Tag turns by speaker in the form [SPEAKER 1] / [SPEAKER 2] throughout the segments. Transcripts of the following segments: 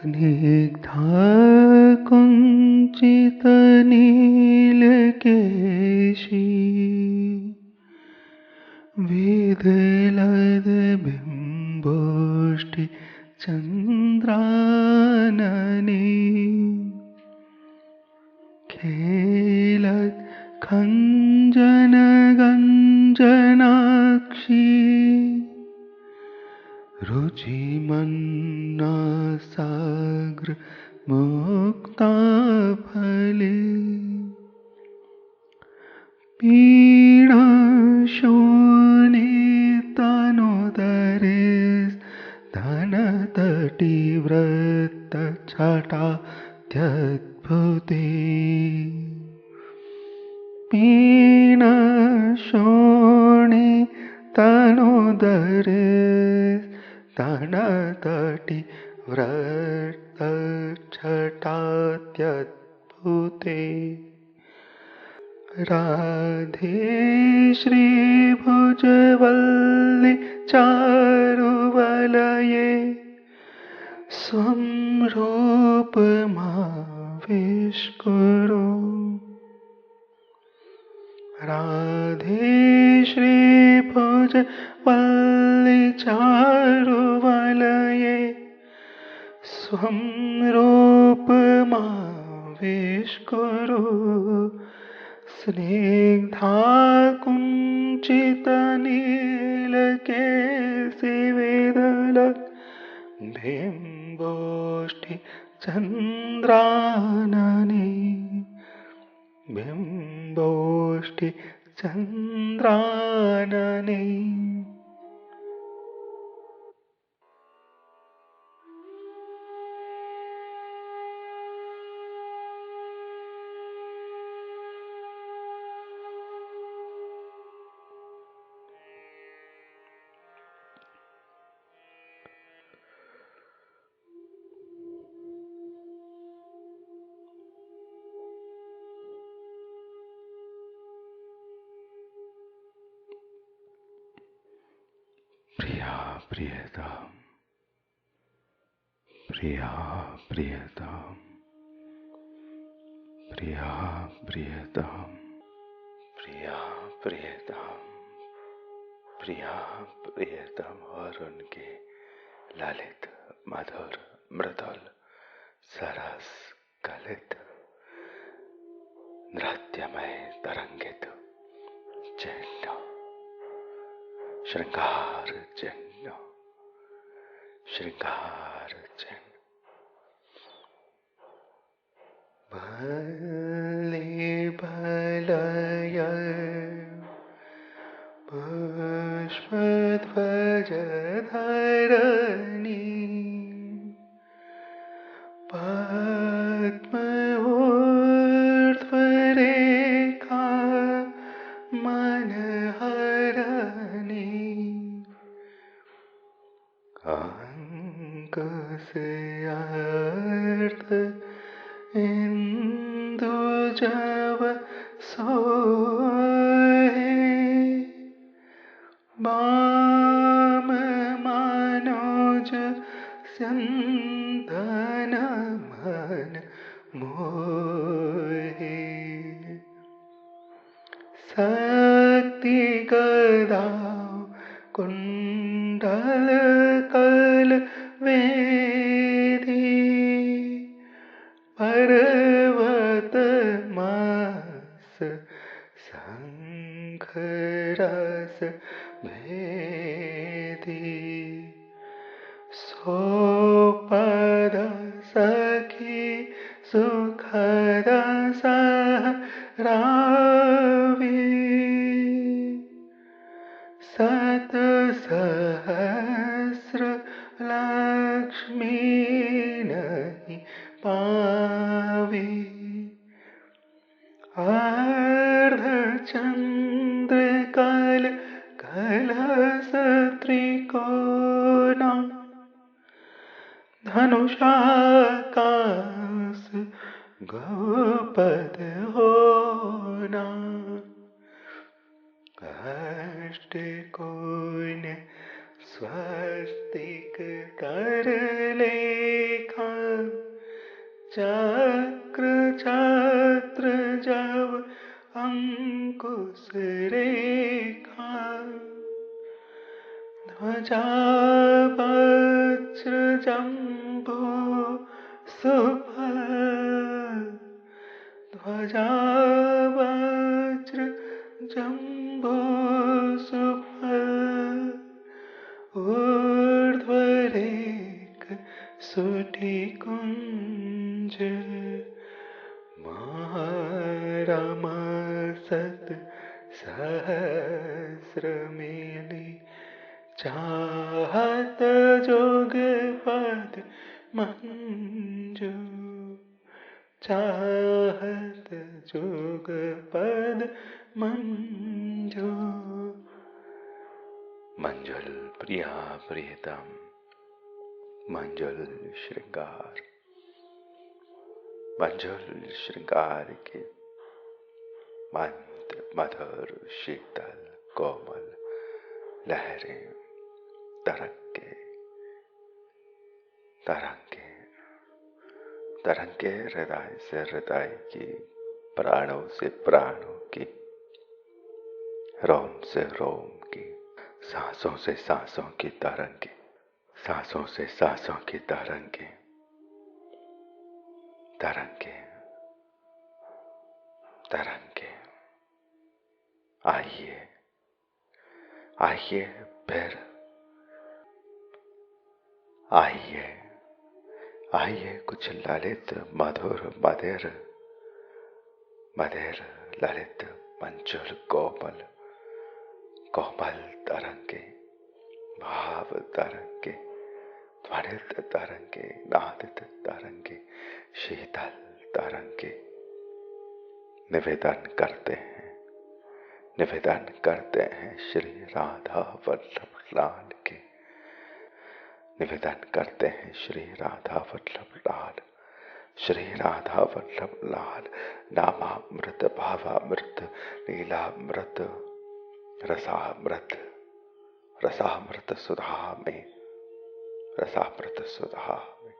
[SPEAKER 1] स्निग्धा कुञ्चितनीलकेशी विदलद्बिम्बोष्टि चन्द्रानने खेलत् खञ्जनगञ्जनाक्षी रुचिमन्नासाग्र मुक्ताफले पीडाशोणितनुदरे धनतटिव्रतछटाद्यद्भुते पीडाशोणितनुदरे धनतटिव्रतछटाद्यद्भुते राधे श्रीभुजवल्लि चारुवलये स्वं रूपमाविष्कुरु राधे श्रीभुजवल्लि चारुवलये स्वं रूपमाविष्कुरु स्निग्धा कुञ्चितनीलकेसि विदलत् बिम्बोष्टि चन्द्रानने बिम्बोष्टि चन्द्रानने। प्रिया प्रियतम प्रिया प्रियतम प्रिया प्रियतम प्रिया प्रियतम प्रिया प्रियतम और उनके ललित मधुर मृदुल सरस कलित नृत्यमय तरंगित चिन्ह श्रृंगार चिन्ह श्रृंगार चिन्ह बलय पुष्पध्वजधरणी पद्मऊर्ध्वरेखा मनहरणी अंकुशयार्ध इंदुजव सोहे बाम मनोज स्यन्दन मन मोहे शक्ति गदा कुंडल कल वेदी पर्वत मास शंख रस भेदी सोपद सखी सुखद सहरावी सत सहस्र लक्ष्मी नहीं पावी अर्धचंद्र कल कलश त्रिकोण धनुषाकाश गोपद होना अष्टकोण स्वस्तिक तरलेखा चक्र छत्र जब अंकुश रेखा ध्वजा वज्र जम्बू सुफल ध्वजा वज्र जम्बू सुफल ऊर्ध्वरेख सुठी कुंज महारमसत सहस्रमेली चाहत जोग पद मंजू चाहत जोग पद मंजू। मंजुल प्रिया प्रियतम मंजुल श्रृंगार मंजुल श्रृंगार के मंत्र मधुर शीतल कोमल लहरें तरंगे तरंगे तरंगे हृदय से हृदय की प्राणों से प्राणों की रोम से रोम की सांसों से सांसों की तरंगे सांसों से सांसों की तरंगे तरंगे तरंगे। आइए आइए फिर आइए आइए कुछ ललित मधुर मधुर मधुर ललित मंजुल कोमल कोमल तरंगे भाव तरंगे ध्वनित तरंगे नादित तरंगे शीतल तरंगे निवेदन करते हैं श्री राधा वल्लभ लाल के निवेदन करते हैं श्री राधा वल्लभ लाल श्री राधा वल्लभ लाल नामामृत भावामृत लीलामृत रसामृत रसामृत सुधा में रसामृत सुधा में।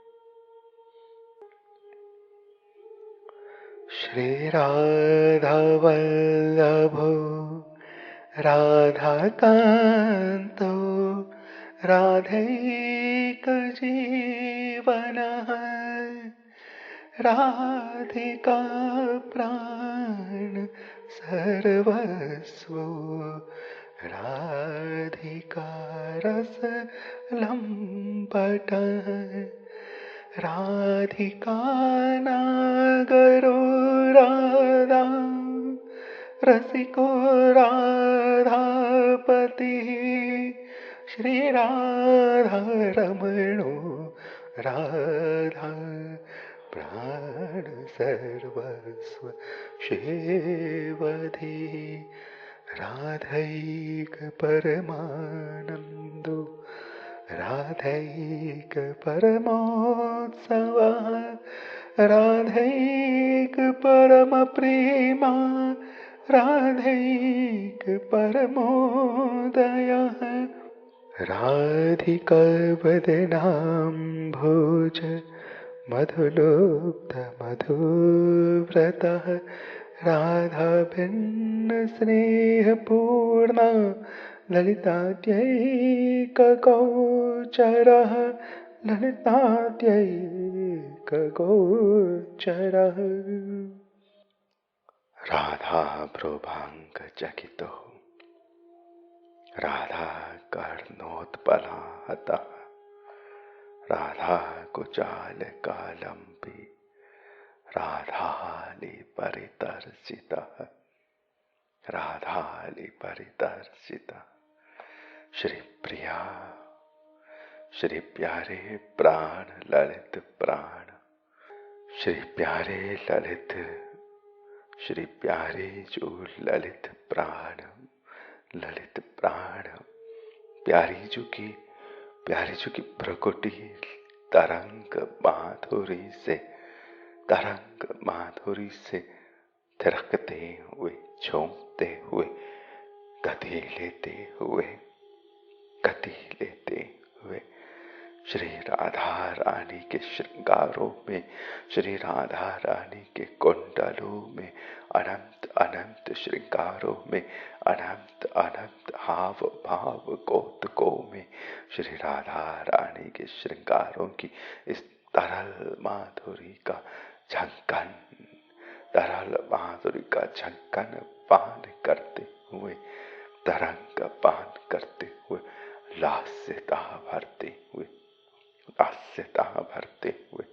[SPEAKER 1] श्री राधा वल्लभो राधाकान्तो राधैक जीवनः राधिका प्राण सर्वस्व राधिका रस लंपटः राधिका नागरो राधा रसिको राधापति श्री राधा रमणो राधा प्राण सर्वस्व शेवधि राधैक परमानंदो राधैक परमोत्सव राधैक परम प्रेमा राधैक परमोदय राधिका वदनाम्भोज मधुलोब्ध मधुव्रतः राधा भिन्न स्नेहपूर्णा ललिताद्यैकगोचरः ललिताद्यैकगोचरः। राधा प्रोभांग चकितो राधा कर्णोत्पलाहतः राधा कुचाल कालंबी राधाली परिदर्शितः राधाली परिदर्शितः। श्री प्रिया श्री प्यारे प्राण ललित प्राण श्री प्यारे ललित श्री प्यारे जो ललित प्राण प्यारी जो की प्रकृति तरंग माधुरी से थिरकते हुए झूमते हुए गति लेते हुए श्री राधा रानी के श्रृंगारों में, श्री राधा रानी के कुंडलों में, अनंत अनंत श्रृंगारों में, अनंत अनंत हाव भाव कौतुकों में श्री राधा रानी के श्रृंगारों की इस तरल माधुरी का झंकन, तरल माधुरी का झंकन पान करते हुए, तरंग पान करते हुए, लास्यता भरते हुए, लास्यता भरते हुए।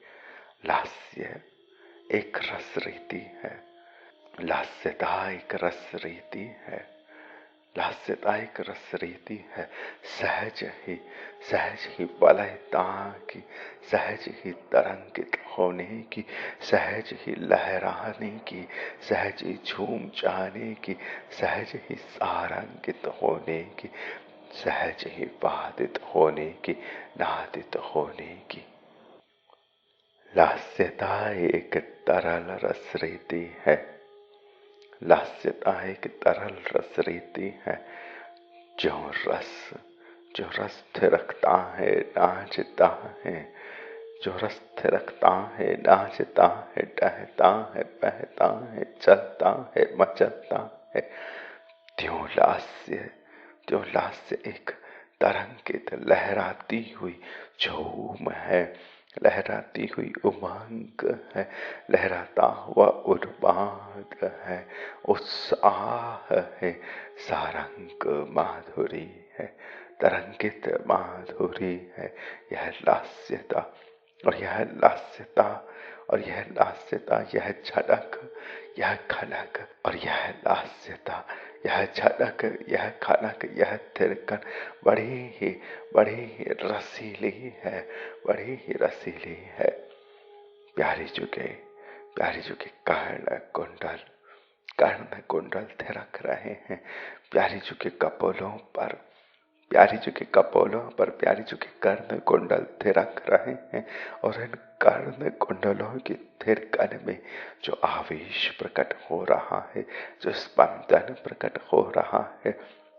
[SPEAKER 1] लास्य एक रस रीति है, लास्यता एक रस रीति है, लास्यता एक रस रीति है। सहज ही वलयता की, सहज ही तरंगित होने की, सहज ही लहराने की, सहज ही झूम जाने की, सहज ही सारंगित होने की, सहज ही वादित होने की, नादित होने की। लास्यता एक तरल रस रीति है, लास्यता एक तरल रस रीति है। जो रस थिरकता है, नाचता है, जो रस थिरकता है, नाचता है, टहता है, बहता है, चलता है, मचलता है, त्यों लास्य एक तरंगित लहराती हुई झूम है, लहराती हुई उमंग है, लहराता हुआ उन्माद है, उत्साह है, सारंग माधुरी है, तरंगित माधुरी है। यह लास्यता और यह लास्यता और यह लास्यता, यह झलक, यह खनक और यह लास्यता, यह झलक, यह खनक, यह थिरकन बड़ी ही रसीली है, बड़ी ही रसीली है। प्यारी जुगे कर्ण कुंडल थिरक रहे हैं। प्यारी जुगे कपोलों पर, प्यारी जी के कपोलों पर प्यारी जी के कर्ण कुंडल थिरक रहे हैं, और इन कर्ण कुंडलों की थिरकन में जो आवेश प्रकट हो रहा है, जो स्पंदन प्रकट हो रहा है,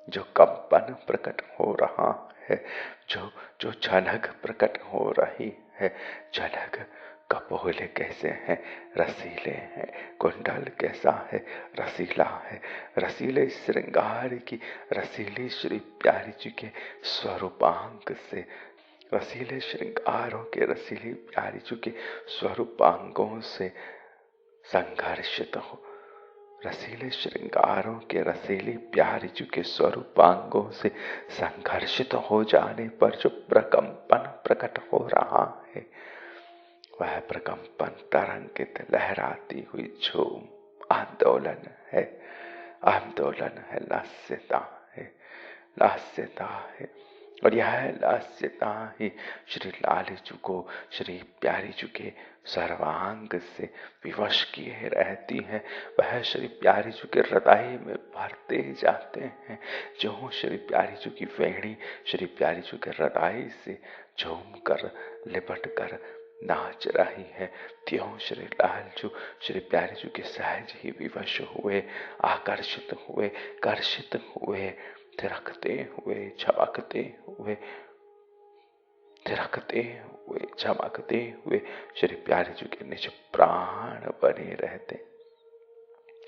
[SPEAKER 1] जो कंपन प्रकट हो रहा है, जो झलक प्रकट हो रही है, झलक कपोले कैसे हैं, रसीले हैं, कुंडल कैसा है, रसीला है, रसीले श्रृंगार की, रसीले श्री प्यारी जी के स्वरूपांग से, रसीले श्रृंगारों के, रसीली प्यारी जी के स्वरूपांगों से संघर्षित हो, रसीले श्रृंगारों के, रसीली प्यारी जी के स्वरूपांगों से संघर्षित हो जाने पर जो प्रकंपन प्रकट हो रहा है, वह प्रकंपन तरंगित लहराती हुई झूम आंदोलन है, आंदोलन है, लास्यता है, लास्यता है। और यह लास्यता ही श्री लालचू को श्री प्यारी जी के सर्वांग से विवश किए रहती है। वह श्री प्यारी जी के हृदय में भरते जाते हैं, जो श्री प्यारी जी की वेणी श्री प्यारी जी के हृदय से झूम कर लिपट कर नाच रही है, त्यों श्री लालचू श्री प्यारी जी के सहज ही विवश हुए, आकर्षित हुए, कर्षित हुए, थिरकते हुए, झमकते हुए, थिरकते हुए, झमकते हुए श्री प्यारी जी के निज प्राण बने रहते।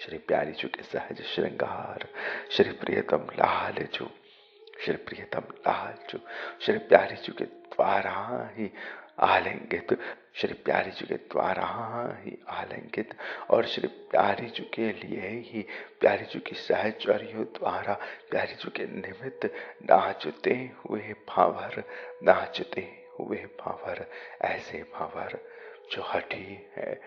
[SPEAKER 1] श्री प्यारी जी के सहज श्रृंगार, श्री प्रियतम लालचू, श्री प्रियतम लालचू, श्री प्यारी जी के द्वारा ही आलिंगित, श्री प्यारी जी के द्वारा ही आलिंगित, और श्री प्यारी जी के लिए ही प्यारी जी की सहचर्यों द्वारा प्यारी जी के निमित्त नाचते हुए भावर, नाचते हुए भावर, ऐसे भावर जो हठी है,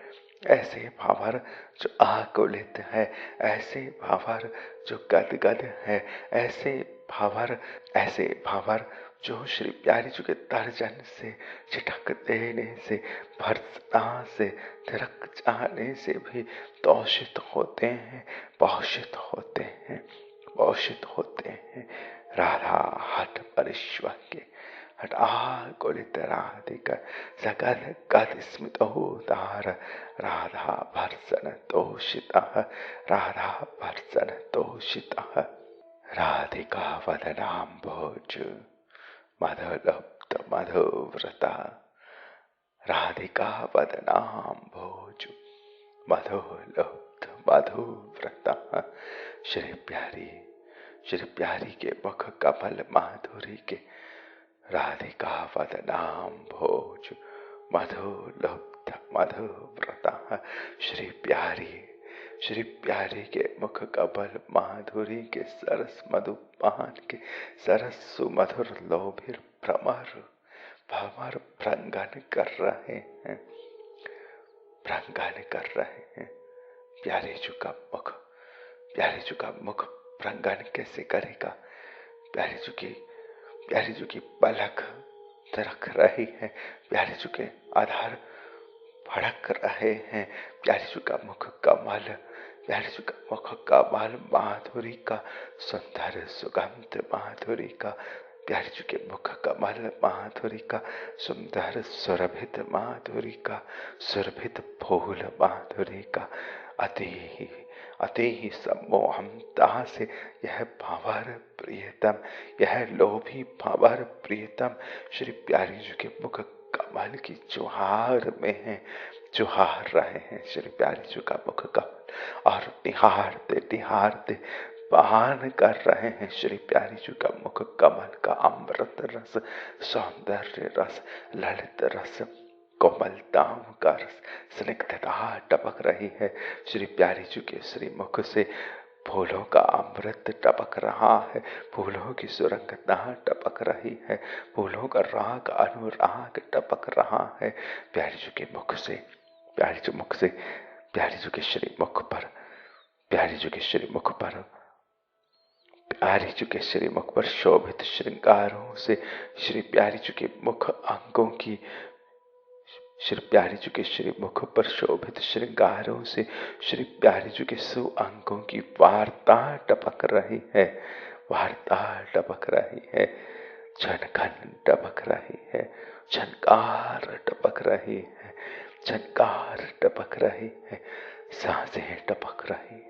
[SPEAKER 1] ऐसे भावर जो आकुलित है, ऐसे भावर जो गदगद है, ऐसे भावर जो श्री प्यारी जी के तर्जन से, छिटक देने से, भर्सना से, थिरक जाने से भी तौषित होते हैं, पोषित होते हैं, पोषित होते हैं। राधा हठ परिश्व के हठ आकुलित राधिका सगद गद स्मितोदार, राधा भर्सन तोषितः, राधा भर्सन तोषितः। राधिका वदनाम्भोज मदलब्ध लुप्त मधुव्रता राधिका वदनाम्भोज मधु लुप्त मधुव्रता। श्री प्यारी के मुख कमल माधुरी के राधिका वदनाम्भोज मधु लुप्त मधुव्रता। श्री प्यारी के मुख कमल माधुरी के सरस मधुपान के सरस सुमधुर लोभिर भ्रमर भ्रमर भ्रंगन कर रहे हैं, भ्रंगन कर रहे हैं। प्यारे जी का मुख भ्रंगन कैसे करेगा? प्यारे जी की पलक तिरक रही है, प्यारे जी के आधार भड़क रहे हैं। प्यारे जी का मुख कमल माधुरी का सुंदर सुगंध माधुरी का, प्यारे जी के मुख कमल माधुरी का सुंदर सुरभित माधुरी का, सुरभित फूल माधुरी का अति ही सम्मोहमता से यह भावर प्रियतम, यह लोभी भावर प्रियतम श्री प्यारी जी के मुख कमल की जुहार में है, जुहार रहे हैं श्री प्यारी जी का मुख कमल और निहारते पान कर रहे हैं श्री प्यारी जी का मुख कमल का अमृत रस, सौंदर्य रस, ललित रस, कोमलताओं का रस, स्निग्धता टपक रही है श्री प्यारी जी के श्री मुख से। फूलों का अमृत टपक रहा है, फूलों की सुरंगता टपक रही है, फूलों का राग अनुराग टपक रहा है प्यारी जी के मुख से, प्यारी जी मुख से, प्यारी जी के श्री मुख पर, प्यारी जी के श्री मुख पर, प्यारी जी के श्री मुख पर शोभित श्रृंगारों से श्री प्यारी जी के मुख अंगों की, श्री प्यारी जी के श्री मुख पर शोभित श्रृंगारों से श्री प्यारी जी के सुअंगों की वार्ता टपक रही है, वार्ता टपक रही है, झनकन टपक रही है, झनकार टपक रही है, झनकार टपक रही है, सांसें टपक रही है,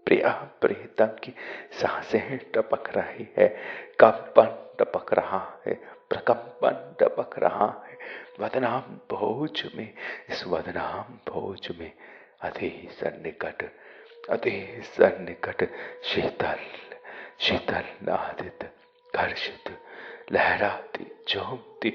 [SPEAKER 1] प्रिया प्रियतम की सांसें टपक रही है, कंपन टपक रहा है, प्रकंपन टपक रहा है वदनाम भोज में, इस वदनाम भोज में अति सन्निकट शीतल नादित घर्षित लहराती झूमती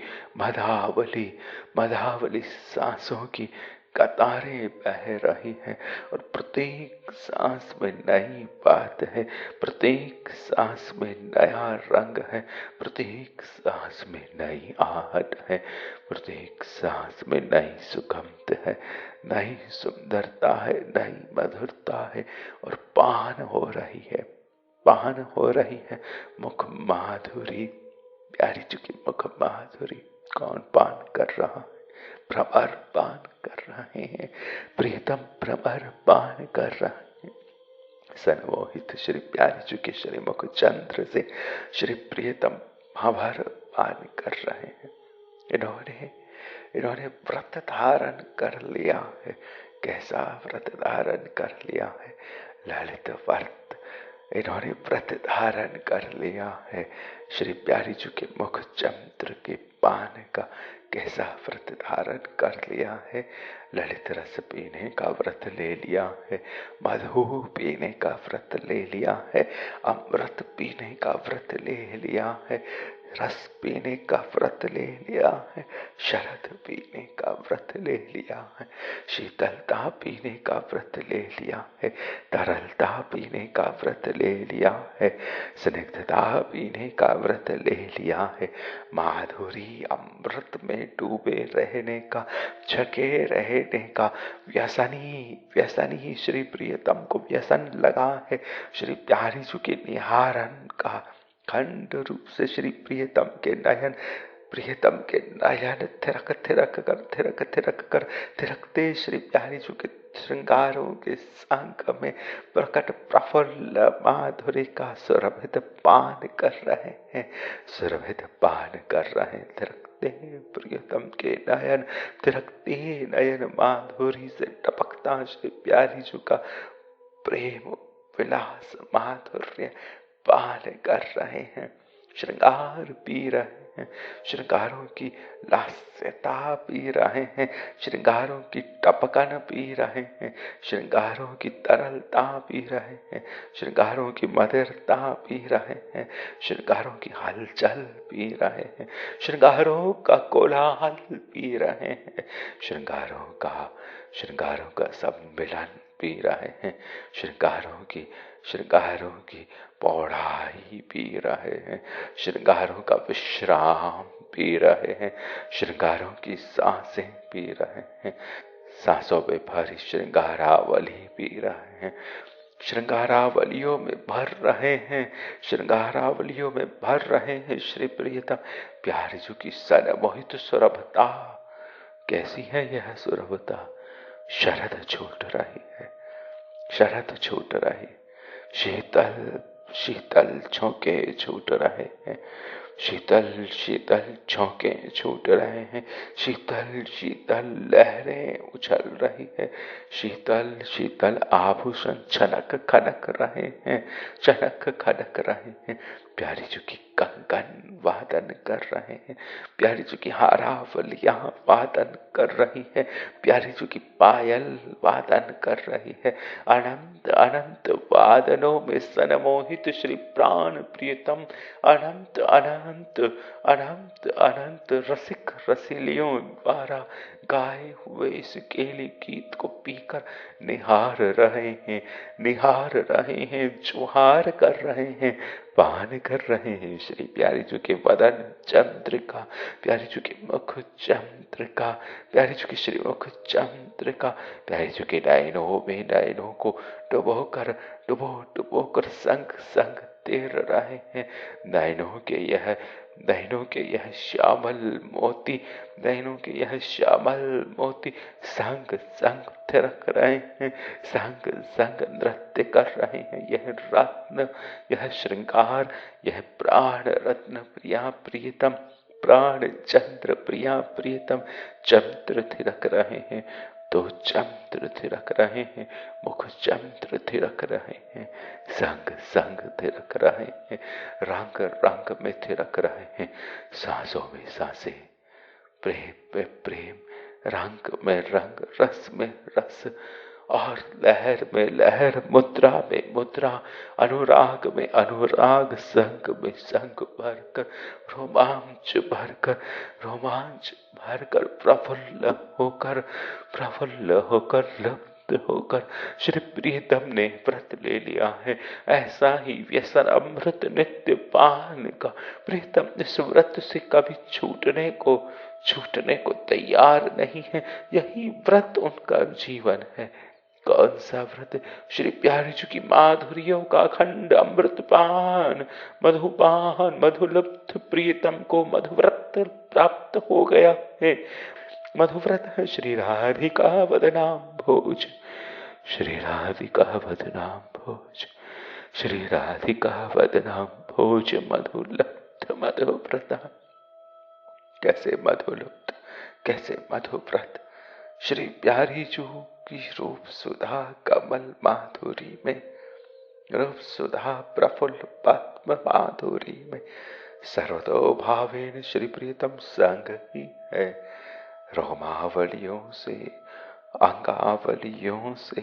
[SPEAKER 1] मधावली सांसों की कतारें बह रही हैं और प्रत्येक सांस में नई बात है, प्रत्येक सांस में नया रंग है, प्रत्येक सांस में नई आहट है, प्रत्येक सांस में नई सुगंध है, नई सुंदरता है, नई मधुरता है और पान हो रही है मुख माधुरी, प्यारी जी की मुख माधुरी। कौन पान कर रहा है? भ्रमर पान कर रहे हैं, प्रियतम भ्रमर पान कर रहे हैं। सन्मोहित श्री प्यारी जी के श्री मुख चंद्र से श्री प्रियतम भंवर पान कर रहे हैं। इन्होंने व्रत धारण कर लिया है। कैसा व्रत धारण कर लिया है? ललित व्रत इन्होंने व्रत धारण कर लिया है। श्री प्यारी जी के मुख चंद्र के पान का कैसा व्रत धारण कर लिया है? ललित रस पीने का व्रत ले लिया है, मधु पीने का व्रत ले लिया है, अमृत पीने का व्रत ले लिया है, रस पीने का व्रत ले लिया है, शरद पीने का व्रत ले लिया है, शीतलता पीने का व्रत ले लिया है, तरलता पीने का व्रत ले लिया है, स्निग्धता पीने का व्रत ले लिया है, माधुरी अमृत में डूबे रहने का, झके रहने का व्यसनी श्री प्रियतम को व्यसन लगा है। श्री प्यारी जी के निहारन का खंड रूप से श्री प्रियतम के नयन थिरकते श्री प्यारी जी के श्रृंगारों के संग में प्रकट प्रफुल्ल माधुरी का सुरभित पान कर रहे हैं, सुरभित पान कर रहे हैं। थिरकते प्रियतम के नयन, थिरकते नयन माधुरी से टपकता श्री प्यारी जी का प्रेम विलास माधुर्य पान कर रहे हैं, श्रृंगार पी रहे हैं, श्रृंगारों की लास्यता पी रहे हैं, श्रृंगारों की टपकन पी रहे हैं, श्रृंगारों की तरलता पी रहे हैं, श्रृंगारों की मधुरता पी रहे हैं, श्रृंगारों की हलचल पी रहे हैं, श्रृंगारों का कोलाहल पी रहे हैं, श्रृंगारों का सम्मिलन पी रहे हैं, श्रृंगारों की पौड़ाई पी रहे हैं, श्रृंगारों का विश्राम पी रहे हैं, श्रृंगारों की सांसें पी रहे हैं, सांसों में भरी श्रृंगारावली पी रहे हैं, श्रृंगारावलियों में भर रहे हैं, श्रृंगारावलियों में भर रहे हैं। श्री प्रियतम प्यारी जो की सनमोहित सुरभता, कैसी है यह सुरभता? शरद छूट रही है, शरद छूट रही, शीतल शीतल झोंके छूट रहे हैं, शीतल शीतल झोंके छूट रहे हैं, शीतल शीतल लहरें उछल रही है, शीतल शीतल आभूषण छनक खनक रहे हैं, चनक खनक रहे हैं। प्यारी जो की कंगन वादन कर रहे हैं, प्यारी जो की हारावलियां वादन कर रही है, प्यारी जो की पायल वादन कर रही है। अनंत अनंत वादनों में सनमोहित श्री प्राण प्रियतम अनंत अनंत अनंत अनंत रसिक रसीलियों द्वारा गाए हुए इस केली गीत को पीकर निहार रहे हैं, निहार रहे हैं, जुहार कर रहे हैं, पान कर रहे हैं। श्री प्यारी जो के वदन चंद्रिका, प्यारी जो के मुख चंद्रिका, प्यारी जो की श्री मुख चंद्रिका, प्यारी जो के नयनों में नयनों को डुबो कर संग संग तेर रहे हैं। नैनों के यह श्यामल मोती, नैनों के यह श्यामल मोती संग संग थिरक रहे हैं, संग संग नृत्य कर रहे हैं। यह रत्न, यह श्रृंगार, यह प्राण रत्न प्रिया प्रियतम, प्राण चंद्र प्रिया प्रियतम चंद्र थिरक रहे हैं, तो चंद्र थिरक रहे हैं, मुख चंद्र थिरक रहे हैं, संग संग थिरक रहे हैं, रंग रंग में थिरक रहे हैं, सांसों में सांसें, प्रेम में प्रेम, रंग में रंग, रस में रस, और लहर में लहर, मुद्रा में मुद्रा, अनुराग में अनुराग, संग में संग भरकर, रोमांच भरकर प्रफुल्ल होकर लब्ध होकर श्री प्रियतम ने व्रत ले लिया है। ऐसा ही व्यसन अमृत नित्य पान का प्रियतम इस व्रत से कभी छूटने को तैयार नहीं है। यही व्रत उनका जीवन है। कौन सा व्रत? श्री प्यारी जी की माधुर्यों का अखंड अमृतपान, मधुपान, मधुलब्ध प्रियतम को मधुव्रत प्राप्त हो गया है। मधुव्रत है श्री राधिका वदनाम भोज, श्री राधिका वदनाम भोज, श्री राधिका वदनाम भोज, मधुलब्ध मधुव्रता। कैसे मधुलब्ध, कैसे मधुव्रत। श्री प्यारी जो की रूप सुधा कमल माधुरी में, रूप सुधा प्रफुल्ल पद्म माधुरी में सर्वतो भावेन श्री प्रियतम संग ही है। रोमावलियों से, अंगावलियों से,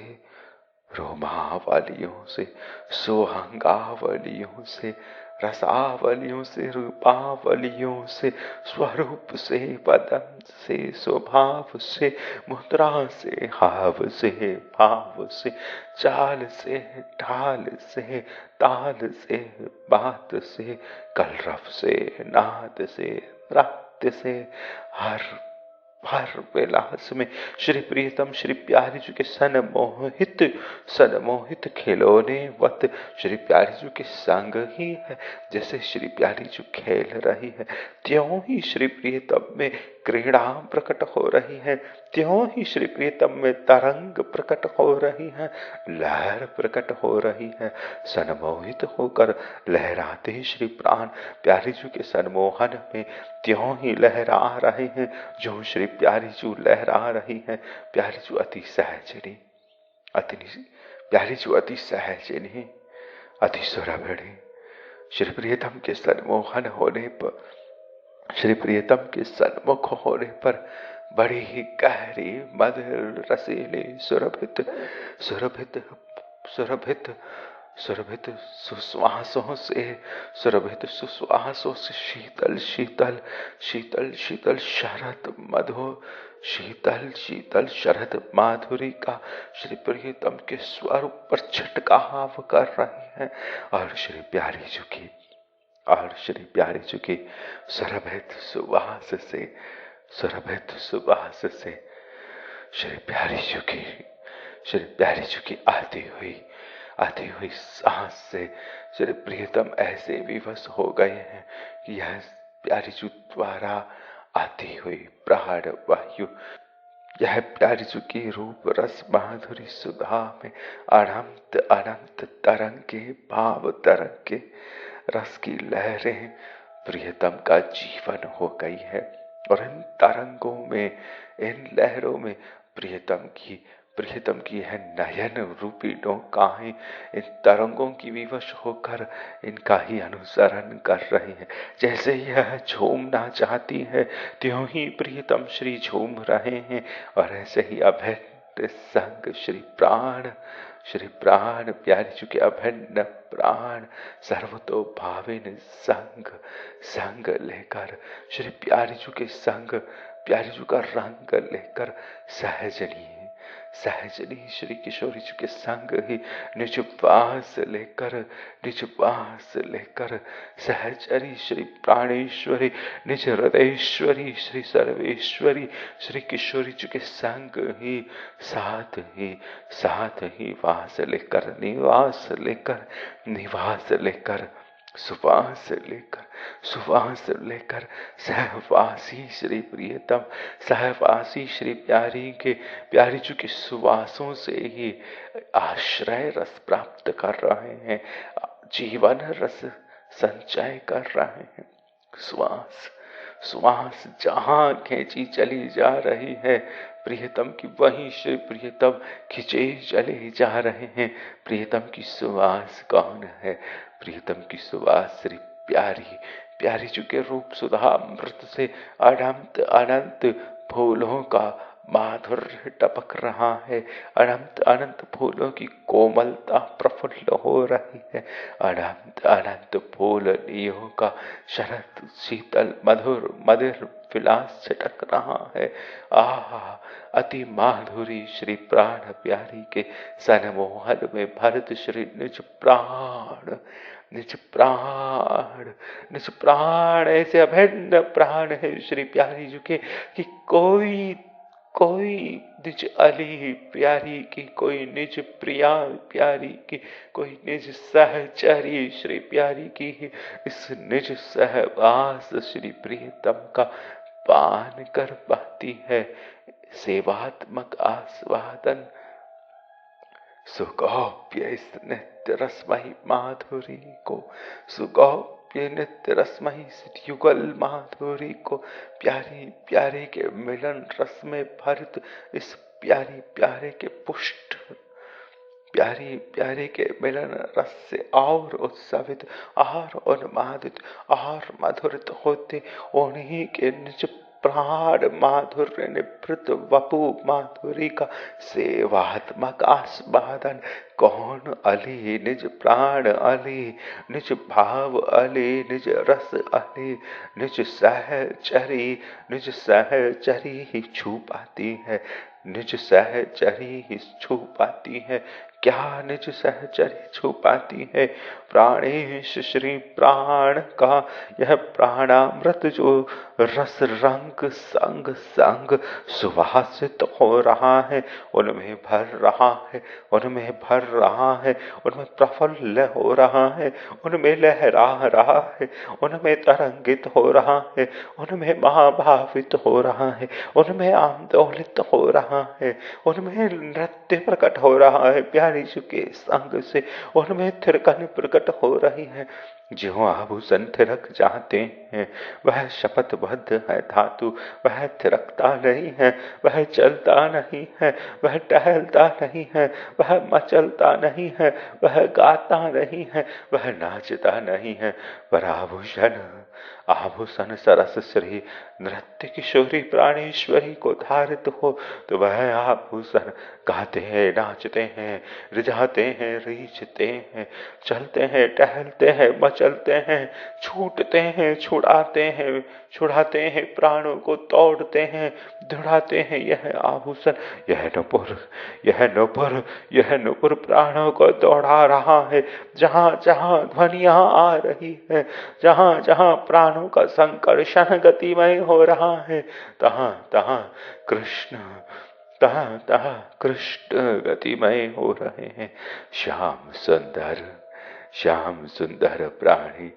[SPEAKER 1] रोमावलियों से, सुहंगावलियों से, रसावलियों से, रूपावलियों से, स्वरूप से, बदन से, स्वभाव से, मुद्रा से, हाव से, भाव से, चाल से, ढाल से, ताल से, बात से, कलरव से, नाद से, नृत्य से, हर विलास में श्री प्रियतम श्री प्यारी जी के सनमोहित खिलौने वत श्री प्यारी जी के संग ही है। जैसे श्री प्यारी जी खेल रही है, त्यों ही श्री प्रियतम में क्रीड़ा प्रकट हो रही है, त्यों ही श्री प्रियतम में तरंग प्रकट हो रही है, लहर प्रकट हो रही है। सनमोहित होकर लहराते श्री प्राण प्यारी जी के सनमोहन में त्यों ही लहरा रहे हैं जो श्री प्यारी जू लहरा रही है। प्यारी जू अति सहजनी, प्यारी जू अति सहजनी, अति सुरभि। श्री प्रियतम के सन्मोहन होने पर श्री प्रियतम के सन्मुख होने पर बड़ी ही गहरी मधुर रसीली सुरभित सुरभित सुरभित सुरभित सुश्वासों से सुश्वासों से शीतल शीतल शीतल शीतल शरद मधु शीतल शीतल शरद माधुरी का श्री प्रियतम के स्वरूप पर छिटकाव कर रही है। और श्री प्यारी जी की सुरभित सुवास से श्री प्यारी जी की आती हुई सांस से श्री प्रियतम ऐसे विवश हो गए हैं कि यह प्यारी जी द्वारा आती हुई प्राण वायु, यह प्यारी जी की रूप रस माधुरी सुधा में अनंत अनंत तरंगे भाव तरंगे रस की लहरें प्रियतम का जीवन हो गई है। और इन तरंगों में, इन लहरों में प्रियतम की यह नयन रूपी नौकाएं इन तरंगों की विवश होकर इनका ही अनुसरण कर रही है। जैसे यह झूमना चाहती है त्यों ही प्रियतम श्री झूम रहे हैं। और ऐसे ही अभेद्य संग श्री प्राण प्यारी जी के अभिन्न प्राण सर्वतो भाविन संग लेकर श्री प्यारी जी के संग, प्यारी जी का रंग लेकर सहजनी श्री किशोरी जी के संग ही निज वास लेकर सहचरी श्री प्राणेश्वरी निज हृदयेश्वरी श्री सर्वेश्वरी श्री किशोरी जी के संग ही साथ ही वास लेकर निवास लेकर सुवास लेकर सहवासी श्री प्रियतम, सहवासी श्री प्यारी जी की सुवासों से ही आश्रय रस प्राप्त कर रहे हैं, जीवन रस संचय कर रहे हैं। श्वास जहां खींची चली जा रही है प्रियतम की, वहीं श्री प्रियतम खींचे चले जा रहे हैं। प्रियतम की सुवास कौन है? प्रियतम की सुवास श्री प्यारी जी के रूप सुधा अमृत से अनंत अनंत फूलों का माधुर्य टपक रहा है। अनंत अनंत फूलों की कोमलता प्रफुल्ल हो रही है। अनंत अनंत फूलियों का शरद शीतल मधुर विलास छिटक रहा है। अति माधुरी श्री प्राण प्यारी के सनमोहन में भरत श्री निज प्राण ऐसे अभिन्न प्राण है श्री प्यारी जी के कि कोई निज अली प्यारी की, कोई निज प्रिया प्यारी की, कोई निज सहचरी श्री प्यारी की, इस निज सहवास श्री प्रियतम का पान कर पाती है। सेवात्मक आस्वादन सुगौप्य इस नित्य रसमयी माधुरी को, सुगौप्य नित्य रसमयी युगल माधुरी को, प्यारे के मिलन रस में भरित इस प्यारे के पुष्ट, प्यारे के मिलन रस से और उत्सवित और उन्मादित और मधुरित होते उन्हीं के निज प्राण माधुर्य निभृत वपु माधुरी का सेवात्मक आस्वादन कौन अली, निज प्राण अली, निज भाव अली, निज रस अली, निज सहचरी ही छू पाती है, निज सहचरी ही छू पाती है। क्या निज सहचरी छू पाती है? प्राणेश श्री प्राण का यह प्राणामृत जो रस रंग संग सुवासित हो रहा है, उनमें भर रहा है, उनमें प्रफुल्ल हो रहा है, उनमें लहरा रहा है, उनमें तरंगित हो रहा है, उनमें महाभावित हो रहा है, उनमें आंदोलित हो रहा है, उनमें नृत्य प्रकट हो रहा है प्यारी जी के संग से, उनमें थिरकन प्रकट हो रही है। जो आभूषण थिरक जाते हैं वह शपथबद्ध है धातु, वह थिरकता नहीं है, वह चलता नहीं है, वह टहलता नहीं है, वह मचलता नहीं है, वह गाता नहीं है, वह नाचता नहीं है। पर आभूषण सरस श्री नृत्य किशोरी प्राणेश्वरी को धारित हो तो वह आभूषण गाते हैं, नाचते हैं, रिझाते हैं, रीझते हैं, चलते हैं, टहलते हैं, मचलते हैं, छूटते हैं, छुड़ाते हैं, प्राणों को तोड़ते हैं, दृढ़ाते हैं। यह आभूषण, यह नुपुर प्राणों को दौड़ा रहा है। जहां जहां ध्वनियां आ रही है, जहां जहां प्राणों का संकर्षण गतिमय हो रहा है, तहां तहां कृष्ण गतिमय हो रहे हैं। श्याम सुंदर प्राणी,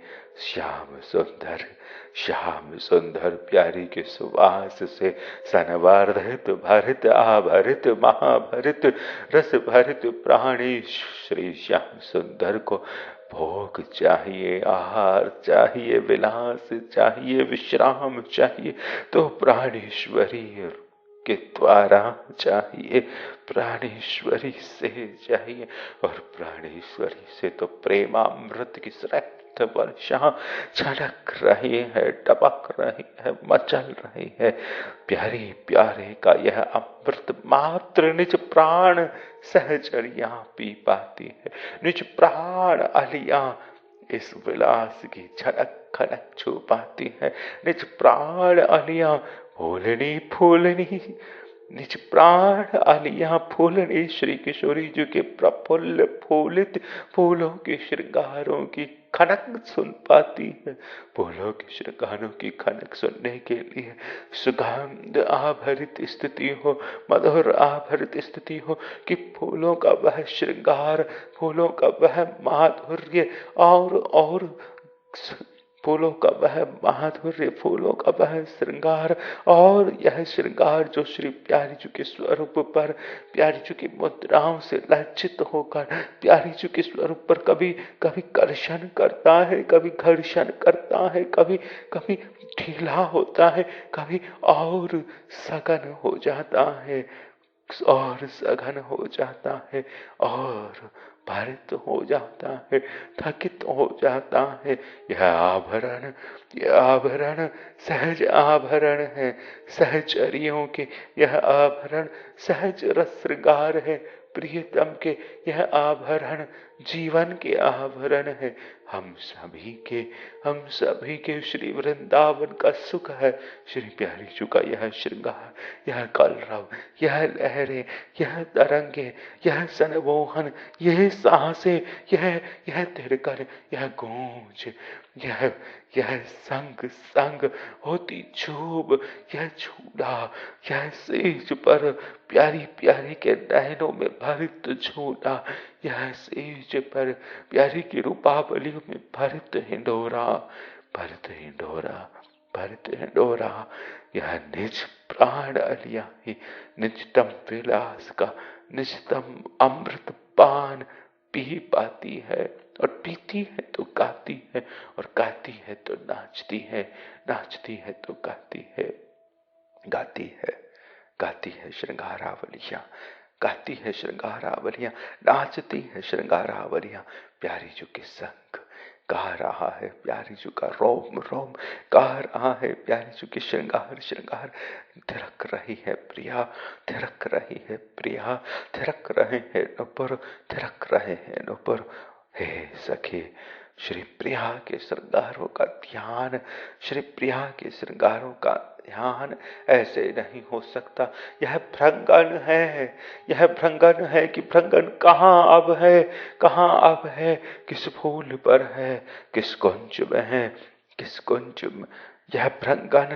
[SPEAKER 1] श्याम सुंदर प्यारी के सुवास से सनवर्धित भरित आभरित महाभरित रस भरित प्राणी श्री श्याम सुंदर को भोग चाहिए, आहार चाहिए, विलास चाहिए, विश्राम चाहिए, तो प्राणेश्वरी के द्वारा चाहिए, प्राणेश्वरी से चाहिए। और प्राणेश्वरी से तो प्रेमामृत की श्रेष्ठ वर्षा छलक रही है, टपक रही है, मचल रही है। प्यारी प्यारे का यह अमृत मात्र निज प्राण सहचरियां पी पाती है, निज प्राण अलियां इस विलास की झलक खनक छू पाती है, निज प्राण अलियां फूलनी निज प्राण अलियां फूलनी श्री किशोरी जी के प्रफुल्ल फूलित फूलों के श्रृंगारों की खनक सुन पाती है। फूलों के श्रृंगारों की खनक सुनने के लिए सुगंध आभरित स्थिति हो, मधुर आभरित स्थिति हो कि फूलों का वह श्रृंगार, फूलों का वह माधुर्य और फूलों का वह माधुर्य, फूलों का वह श्रृंगार, और यह श्रृंगार जो श्री प्यारी जी के स्वरूप पर, प्यारी जी की मुद्राओं से लज्जित होकर प्यारी जी के स्वरूप पर कभी कभी कर्षण करता है, कभी घर्षण करता है, कभी कभी ढीला होता है, कभी और सघन हो जाता है, और सघन हो जाता है, और भारित हो जाता है, थकित हो जाता है। यह आभरण सहज आभरण है, सहचरियों के यह आभरण सहज रस श्रृंगार है। प्रियतम के यह आभरण जीवन के आभरण है। हम सभी के श्री वृंदावन का सुख है। श्री प्यारी जी का यह श्रृंगार, यह कलरव, यह लहरें, यह तरंगे, यह सनमोहन, यह सांसें, यह तिरकन, यह गूंज, यह संग होती छूब, यह झूला, यह सेज पर प्यारी प्यारी के नैनों में भरित झूला, यह सेज पर प्यारी की रूपावलियों में भरित हिंडोरा, यह निज प्राण अलिया ही निजतम विलास का निजतम अमृत पान पी पाती है, और पीती है तो गाती है, और गाती है तो नाचती है, नाचती है तो गाती है श्रृंगारावलियां, गाती है श्रृंगारावलियां, नाचती है श्रृंगारावलियां। प्यारी जी के संग गा रहा है प्यारी जी का रोम रोम, गा रहा है प्यारी जी की श्रृंगार थिरक रही है प्रिया, थिरक रही है प्रिया, थिरक रहे हैं नुपुर, थिरक रहे हैं नुपुर। हे सखी, श्री प्रिया के श्रृंगारों का ध्यान, श्री प्रिया के श्रृंगारों का ध्यान ऐसे नहीं हो सकता। यह भ्रंगन है कि भ्रंगन कहाँ अब है, किस फूल पर है, किस कुंज में है, किस कुंज में। यह भ्रंगन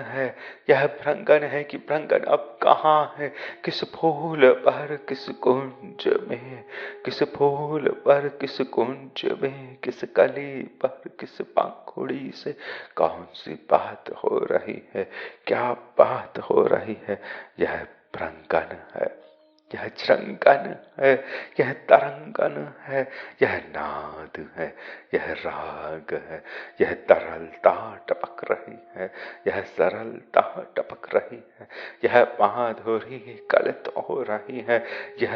[SPEAKER 1] है कि भ्रंगन अब कहाँ है, किस फूल पर, किस कुंज में, किस फूल पर, किस कुंज में, किस कली पर, किस पंखुड़ी से कौन सी बात हो रही है, क्या बात हो रही है। यह भ्रंगन है, यह चिरंगन है, यह तरंगन है, यह नाद है, यह राग है, यह तरलता टपक रही है, यह सरलता टपक रही है, यह माधुरी कलित हो रही है, यह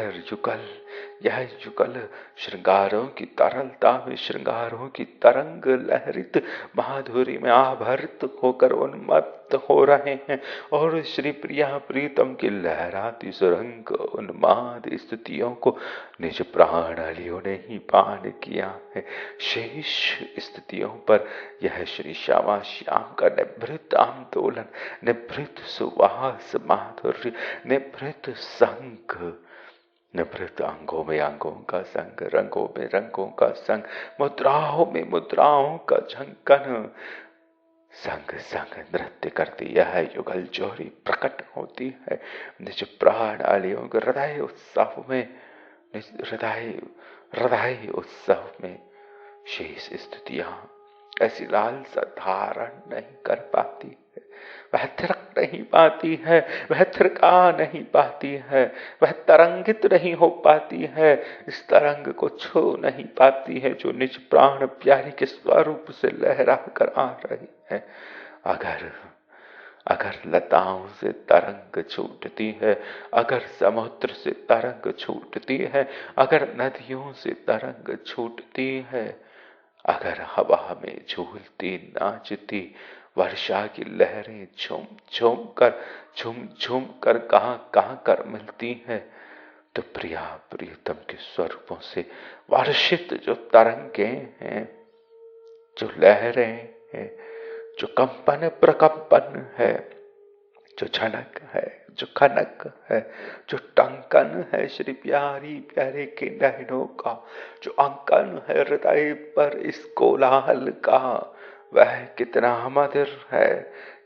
[SPEAKER 1] युगल श्रृंगारों की तरलता में श्रृंगारों की तरंग लहरित माधुरी में आभरित होकर उन्मत्त हो रहे हैं। और श्री प्रिया प्रीतम की लहराती सुरंग उन्माद स्तुतियों को निज प्राणालियों ने ही पान किया है। शेष स्तुतियों पर यह श्री श्यामा श्याम का निभृत आंदोलन, निभृत सुवास माधुर्य, निभृत संग, निभृत अंगों में अंगों का संग, रंगों में रंगों का संग, मुद्राओं में मुद्राओं का झंकन, संग संग नृत्य करती यह युगल जोड़ी प्रकट होती है निज प्राणालियों के हृदय उत्सव में, हृदय उत्सव में। शेष स्तुतियां ऐसी लालसा धारण नहीं कर पाती है, वह थिरक नहीं पाती है, वह थिरका नहीं पाती है, वह तरंगित नहीं हो पाती है, इस तरंग को छू नहीं पाती है जो निज प्राण प्यारी के स्वरूप से लहरा कर आ रही है। अगर लताओं से तरंग छूटती है, अगर समुद्र से तरंग छूटती है, अगर नदियों से तरंग छूटती है, अगर हवा में झूलती नाचती वर्षा की लहरें झूम झूम कर कहाँ कर मिलती हैं, तो प्रिया प्रियतम के स्वरूपों से वर्षित जो तरंगें हैं, जो लहरें हैं, जो कंपन प्रकंपन है, जो झनक है, जो खनक है, जो टंकन है श्री प्यारी प्यारे के नयनों का, जो अंकन है हृदय पर इस कोलाहल का, वह कितना मधुर है,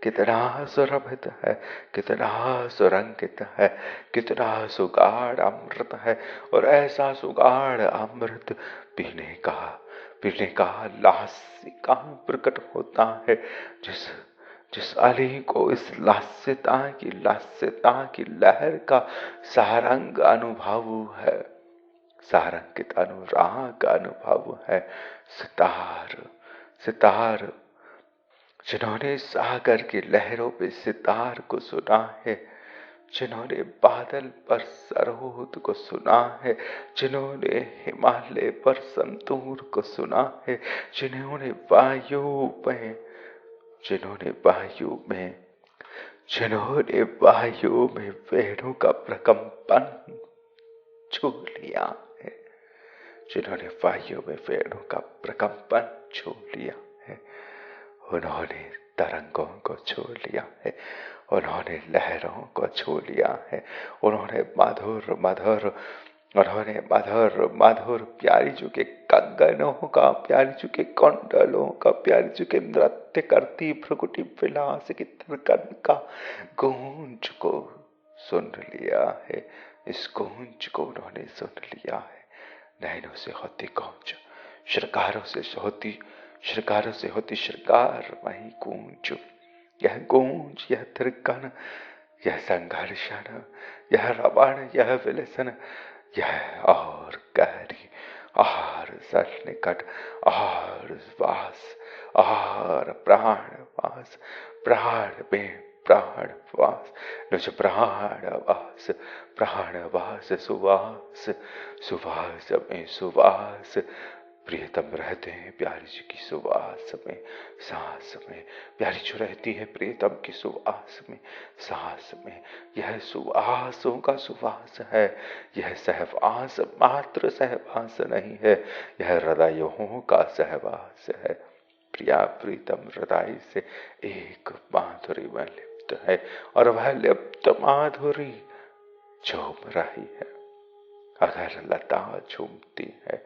[SPEAKER 1] कितना सुरभित है, कितना सुरंगित है, कितना सुगाढ़ अमृत है। और ऐसा सुगाढ़ अमृत पीने का लास्य कहाँ प्रकट होता है, जिस अली को इस लास्यता की लहर का सारंग अनुभव है, सारंगित अनुराग अनुभव है। सितार जिन्होंने सागर की लहरों पे सितार को सुना है, जिन्होंने बादल पर सरोद को सुना है, जिन्होंने हिमालय पर संतूर को सुना है, जिन्होंने वायु में वेणु का प्रकंपन छू लिया है, जिन्होंने वायु में वेणु का प्रकंपन छू लिया है, उन्होंने तरंगों को छू लिया है, उन्होंने लहरों को छू लिया है, उन्होंने मधुर प्यारी चुके कंगनों का, प्यारी चुके कुंडलों का, प्यारी चुके नृत्य करती भ्रुकुटी विलास की थिरकन का गूंज को सुन लिया है। इस गूंज को उन्होंने सुन लिया है। नैनों से होती गूंज, श्रृंगारों से होती श्रृंगार वही गूंज, यह गूंज, यह थिरकन, यह संघर्षण, यह रवण, यह विलसन, यह और गहरी, और सन्निकट, और वास, और प्राणवास, प्राण में प्राणवास, निज प्राणवास, प्राणवास, सुवास, सुवास में सुवास, प्रियतम रहते हैं प्यारी जी की सुवास में, सांस में, प्यारी जो रहती है प्रियतम की सुवास में, सांस में। यह सुवासों का सुवास है, यह सहवास मात्र सहवास नहीं है, यह हृदयों का सहवास है। प्रिया प्रीतम हृदय से एक माधुरी में लिप्त है, और वह लिप्त माधुरी झूम रही है। अगर लता झूमती है,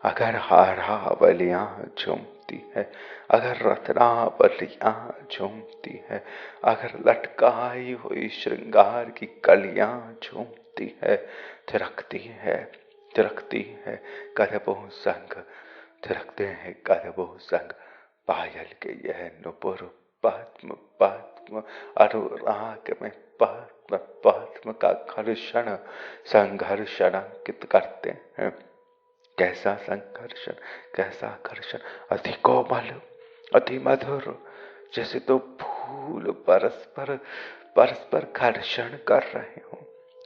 [SPEAKER 1] अगर हारावलियां झूमती है, अगर रत्नावलियां झूमती है, अगर लटकाई हुई श्रृंगार की कलियां झूमती है, थिरकती है कदमों संग, थिरकते हैं कदमों संग पायल के यह नुपुर पद्म पद्म अनुराग में पद्म पद्म आत्म का घर्षण संघर्षण अंकित करते हैं। कैसा संघर्षण, कैसा घर्षण, अति कोमल, अति मधुर, जैसे तो फूल परस्पर परस्पर घर्षण कर रहे हो,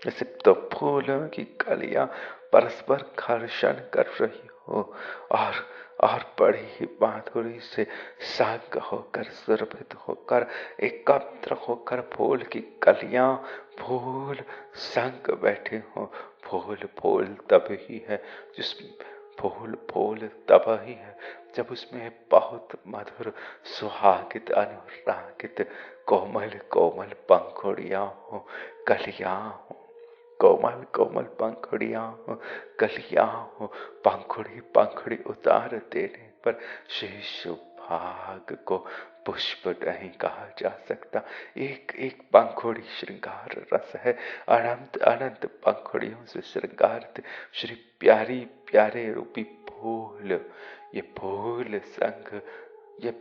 [SPEAKER 1] जैसे तो फूलों की कलियां परस्पर घर्षण कर रही हो, और बड़ी ही माधुरी से संग होकर, सुरभित होकर, एकत्र होकर फूल की कलियां, फूल संग बैठे हो। फूल फूल तब ही है जिसमें फूल फूल तब ही है जब उसमें बहुत मधुर, सुहागित, अनुरागित, कोमल कोमल पंखुड़ियां हो, कलियां हो, कोमल कोमल पंखुड़ियां हो, कलियां हो। पंखुड़ी पंखुड़ी उतार देने पर शेष भाग को पुष्प नहीं कहा जा सकता। एक एक पंखुड़ी श्रृंगार रस है, अनंत अनंत पंखुड़ियों से श्रृंगारित श्री प्यारी प्यारे रूपी फूल, ये फूल संग, ये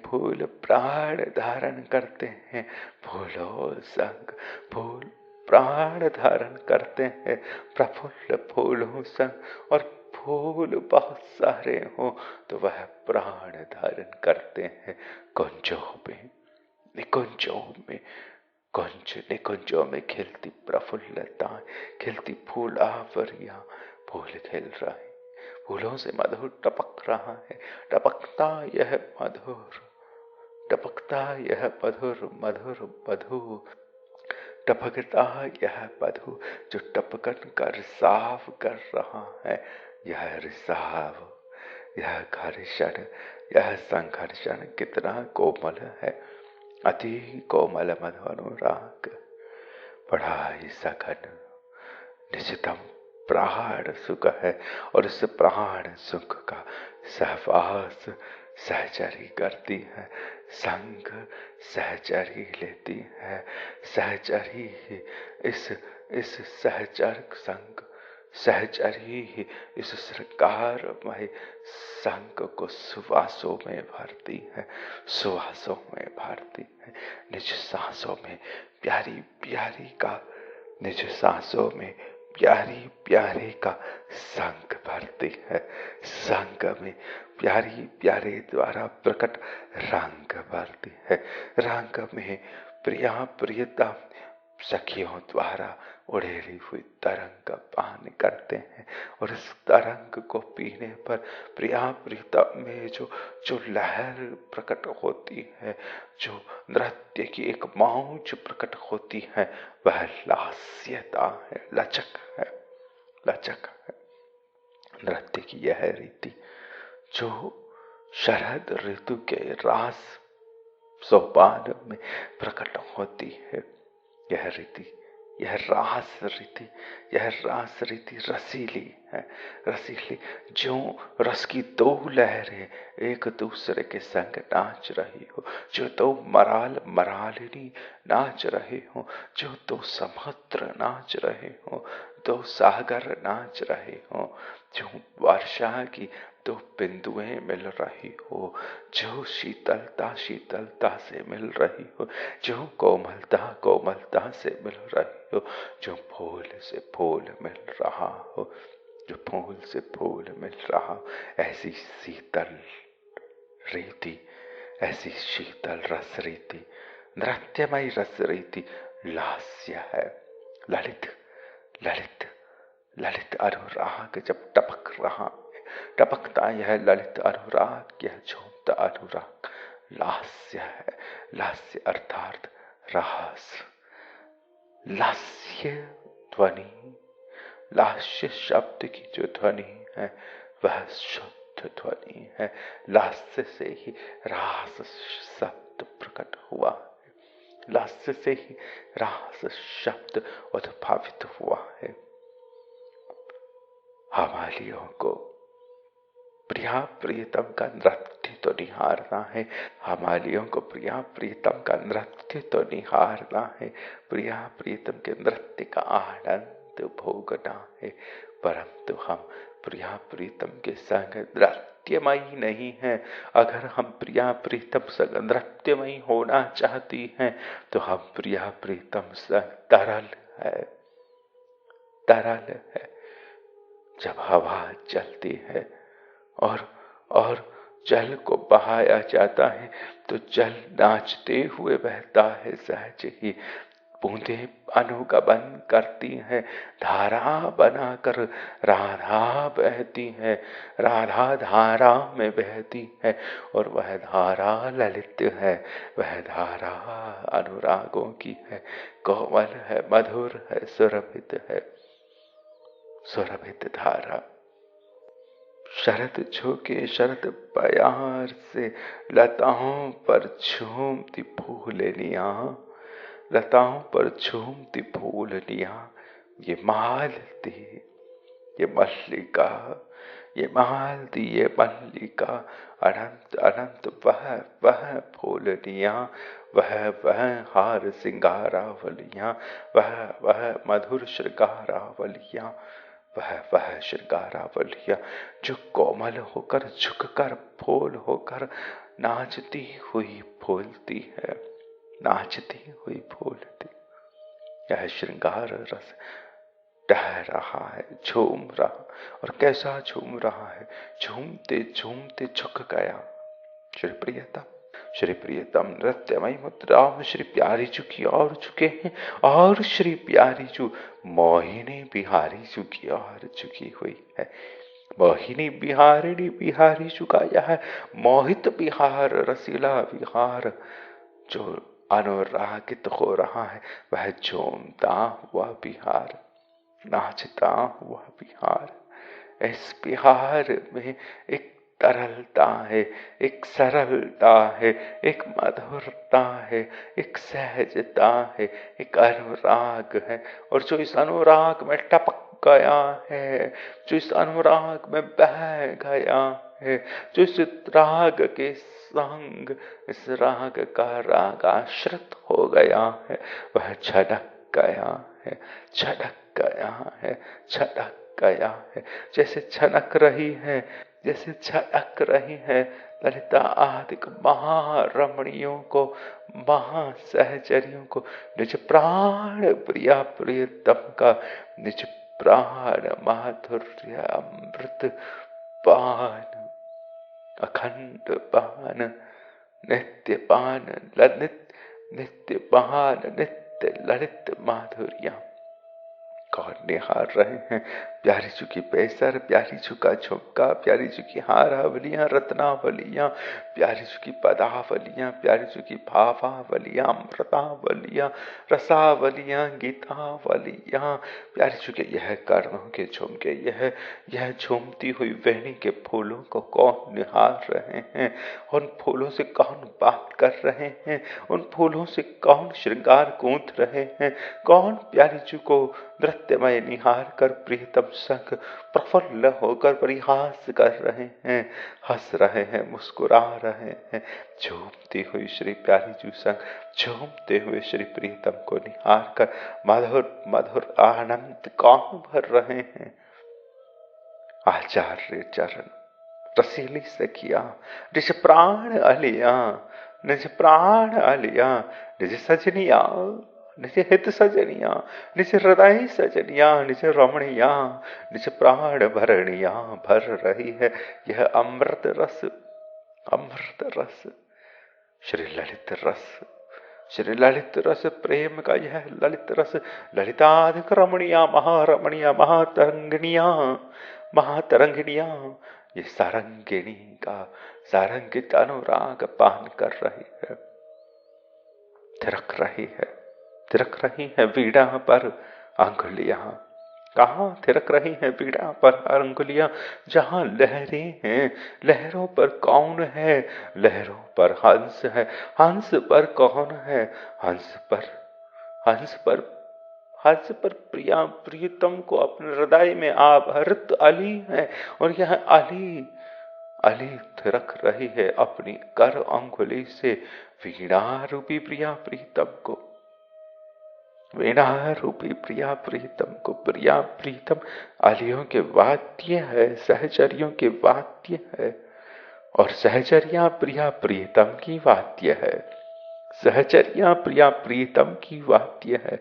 [SPEAKER 1] फूल प्राण धारण करते हैं। फूलों संग फूल प्राण धारण करते हैं, प्रफुल्ल फूलों संग। और फूल बहुत सारे हो तो वह प्राण धारण करते हैं कुंजों में, निकुंजों में, कुंज निकुंजों में खिलती प्रफुल्लताएं, खिलती फूलावरियां, फूल खिल रहे, फूलों से मधुर टपक रहा है। टपकता यह मधुर, टपकता यह मधुर मधुर मधु, टपकता यह मधु जो टपकन का रिसाव कर रहा है। यह रिसाव, यह घर्षण, यह संघर्षण कितना कोमल है, अति कोमल मधु अनुराग, बड़ा ही सघन निश्चितम प्राण सुख है। और इस प्राण सुख का सहवास सहचरी करती है, संग सहचरी लेती है। सहचरी ही इस सहचर संग, सहचरी ही इस श्रृंगारमय संग को सुवासों में भरती है, सुवासों में भरती है। निज सांसों में प्यारी प्यारी का, निज सांसों में प्यारी प्यारे का संग भरती है। संग में प्यारी प्यारे द्वारा प्रकट रंग भरती है। रंग में प्रिया प्रियता सखियों द्वारा उड़ेली हुई तरंग का पान करते हैं। और इस तरंग को पीने पर प्रिया प्रियता में जो लहर प्रकट होती है, जो नृत्य की एक मौज प्रकट होती है, वह लास्यता है, लचक है, लचक है। नृत्य की यह रीति जो शरद ऋतु के रास सोपान में प्रकट होती है, यह रीति, यह रास रीति, यह रास रीति रसीली है, रसीली, जो रस की दो लहरें एक दूसरे के संग नाच रही हो, जो दो मराल मरालिनी नाच रहे हो, जो दो समुद्र नाच रहे हो, दो सागर नाच रहे हो, जो वर्षा की दो बिंदुएं मिल रही हो, जो शीतलता शीतलता से मिल रही हो, जो कोमलता कोमलता से मिल रही हो, जो फूल से फूल मिल रहा हो, जो फूल से फूल मिल रहा हो, ऐसी शीतल रीति, ऐसी शीतल रस रीति, नृत्यमय रस रीति लास्य है। ललित ललित ललित अनुराग जब टपक रहा है, टपकता यह ललित अनुराग, यह झूमता अनुराग लास्य है। लास्य अर्थात रास, लास्य ध्वनि, लास्य शब्द की जो ध्वनि है वह शुद्ध ध्वनि है। लास्य से ही रास शब्द प्रकट हुआ है, लास्य से ही रास शब्द उद्भावित हुआ है। हमालियों को प्रिया प्रियतम का नृत्य तो निहारना है, हमालियों को प्रिया प्रियतम का नृत्य तो निहारना है, प्रिया प्रियतम के नृत्य का आनंद भोगना है। परंतु हम प्रिया प्रीतम के संग नृत्यमयी नहीं है। अगर हम प्रिया प्रीतम संग नृत्यमयी होना चाहती हैं तो हम प्रिया प्रीतम संग तरल है, तरल है। जब हवा चलती है और जल को बहाया जाता है तो जल नाचते हुए बहता है, सहज ही बूंदे अनुगमन करती हैं, धारा बनाकर राधा बहती है, राधा धारा में बहती है और वह धारा ललित है, वह धारा अनुरागों की है, कोमल है, मधुर है, सुरभित है, सुरभित धारा। शरद झोंके शरद प्यार से लताओं पर झूमती फूलनियां, लताओं पर झूमती फूलनियां, ये मालती, ये मल्लिका, ये मालती, ये मल्लिका, अनंत अनंत वह फूलनियां, वह हार सिंगारावलियां, वह मधुर श्रृंगारावलियां, वह श्रृंगारावलियां जो कोमल होकर झुककर फूल होकर नाचती हुई फूलती है, नाचती हुई फूलती। यह श्रृंगार रस टह रहा है, झूम रहा, और कैसा झूम रहा है, झूमते झूमते झुक गया। श्री प्रियतम, श्री प्रियतम नृत्यमयी मुद्रा में श्री प्यारी जू की और झुके हैं, और श्री प्यारी जू मोहिनी बिहारी जू की और झुकी हुई है। मोहिनी बिहारिणी बिहारी जू का यह मोहित बिहार, रसीला बिहार जो अनुरागित हो रहा है, वह झूमता हुआ बिहार, नाचता हुआ बिहार। इस बिहार में एक तरलता है, एक सरलता है, एक मधुरता है, एक सहजता है, एक अनुराग है, और जो इस अनुराग में टपक गया है, जो इस अनुराग में बह गया है, जो इस राग के संग इस राग का राग आश्रित हो गया है, वह छलक गया है, छलक गया है, छलक गया है। जैसे छलक रही है, जैसे छलक रही है ललिता आदि महारमणियों को, महासहचरियों को निज प्राण प्रिया प्रियतम का निज प्राण माधुर्य अमृत पान, अखंड पान, नित्य पान, नित्य पान, नित्य ललित माधुर्य कौन निहार रहे हैं। प्यारी जू की पैसर, प्यारी जू का झुमका, प्यारी जू की हारावलियां, रत्नावलियां, प्यारी जू की पदावलियां, प्यारी जू की भावावलियां, अमृतावलियां, रसावलियां, गीतावलियां, प्यारी जू के यह कर्णों के झुमके, यह झूमती हुई वेणी के फूलों को कौन निहार रहे हैं, उन फूलों से कौन बात कर रहे हैं, उन फूलों से कौन श्रृंगार गूंथ रहे हैं, कौन प्यारी जू को नृत्यमय निहार कर प्रियतम संग प्रफुल्ल होकर परिहास कर रहे हैं, हंस रहे हैं, मुस्कुरा रहे हैं, झूमती हुई श्री प्यारी जू संग झूमते हुए श्री प्रियतम को निहार कर मधुर मधुर आनंद कौन भर रहे हैं। आचार्य चरण रसीली सखिया, निज प्राण अलिया, निज प्राण अलिया, निज सजनिया, निज हित सजनिया, निज हृदय सजनिया, निज रमणिया, निज प्राण भरणिया भर रही है यह अमृत रस, अमृत रस, श्री ललित रस, श्री ललित रस प्रेम का यह ललित रस, ललिताधिक रमणिया, महारमणिया, महातरंगिणिया, महातरंगिणिया, ये सारंगिणी का सारंगित अनुराग पान कर रही है, थिरक रही है, थिरक रही है वीणा पर अंगुलियां। कहाँ थिरक रही है वीणा पर अंगुलियां, जहां लहरें हैं, लहरों पर कौन है, लहरों पर हंस है, हंस पर कौन है, हंस पर, हंस पर, हंस पर प्रिया प्रियतम को अपने हृदय में आभरित अली है, और यह अली, अली थिरक रही है अपनी कर अंगुली से वीणा रूपी प्रिया प्रीतम को। वीणा रूपी प्रिया प्रीतम को प्रिया प्रीतम आलियों के वाद्य है, सहचरियों के वाद्य है, और सहचर्या प्रिया प्रीतम की वाद्य है, सहचर्या प्रिया प्रीतम की वाद्य है।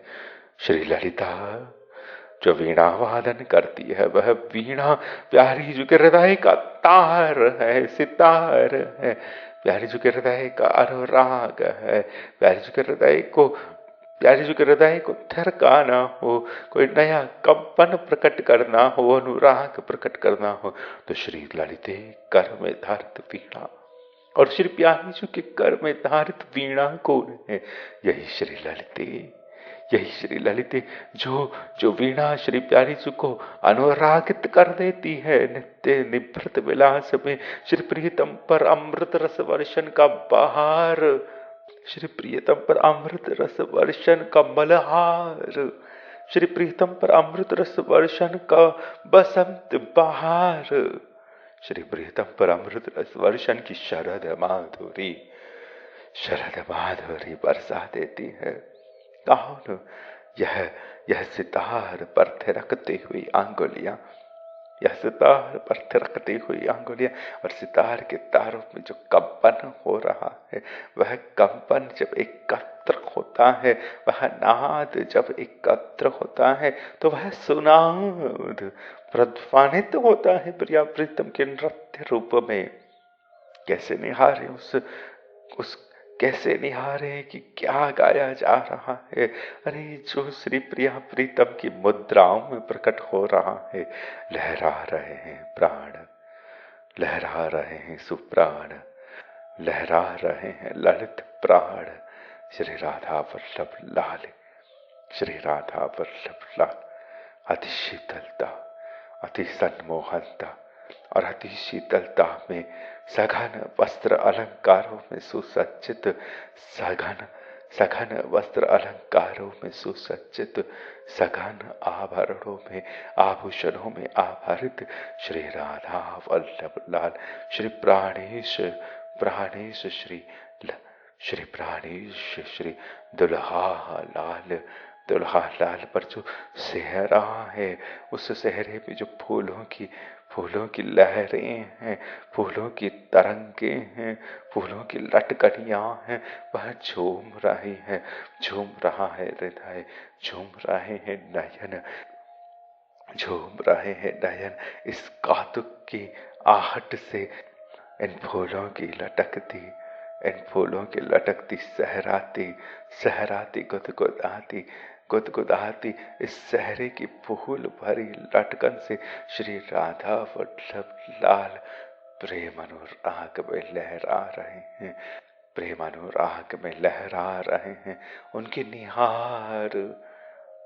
[SPEAKER 1] श्री ललिता जो वीणा वादन करती है वह वीणा प्यारी जी के हृदय का तार है, सितार है, प्यारी जी के हृदय का अनुराग है, प्यारी जी के हृदय को, प्यारी जी के हृदय को थरकाना हो, कोई नया कंपन प्रकट करना हो, अनुराग प्रकट करना हो, तो श्री ललिते कर में धारित वीणा, और श्री प्यारी जी के कर में धारित वीणा कौन है? यही श्री ललिते, यही श्री ललिते जो जो वीणा श्री प्यारी जी को अनुरागित कर देती है। नित्य निभृत विलास में श्री प्रियतम पर अमृत रस वर्षण का बहार, श्री प्रियतम पर अमृत रस वर्षण का मलहार, श्री प्रियतम पर अमृत रस वर्षण का बसंत बहार, श्री प्रियतम पर अमृत रस वर्षण की शरद माधुरी, शरद माधुरी बरसा देती है। कौन? यह सितार पर थिरकती हुई आंगुलियां, यह सितार पर थिरकती हुई आंगुलियां, और सितार के तारों में जो कंपन हो रहा है, वह कंपन जब एकत्र होता है, वह नाद जब एकत्र होता है, तो वह सुनाद प्रध्वनित होता है प्रिया प्रीतम के नृत्य रूप में। कैसे निहारे उस कैसे निहारे कि क्या गाया जा रहा है। अरे जो श्री प्रिया प्रीतम की मुद्राओं में प्रकट हो रहा है, लहरा रहे हैं प्राण, लहरा रहे हैं सुप्राण, लहरा रहे हैं ललित प्राण, श्री राधा वल्लभ लाल, श्री राधा वल्लभ लाल। अति शीतलता, अति सन्मोहनता और अति शीतलता में सघन वस्त्र अलंकारों में सुसज्जित, सघन सघन वस्त्र अलंकारों में सुसज्जित, सघन आभरणों में, आभूषणों में आभरित श्री राधा वल्लभ लाल, श्री प्राणेश प्राणेश श्री प्राणेश श्री दुल्हा लाल, दुल्हा लाल पर जो सेहरा है, उस सेहरे में जो फूलों की लहरें हैं, फूलों की तरंगें हैं, फूलों की लटकनियां हैं, वह झूम रही है, झूम रहा है हृदय, झूम रहे हैं नयन, झूम रहे हैं नयन इस कौतुक की आहट से। इन फूलों की लटकती, इन फूलों की लटकती सहराती सहराती गुदगुदाती गुदगुदाती इस सहरे की फूल भरी लटकन से श्री राधा वल्लभ लाल प्रेम अनुराग में लहरा रहे हैं, प्रेम अनुराग में लहरा रहे हैं। उनके निहार,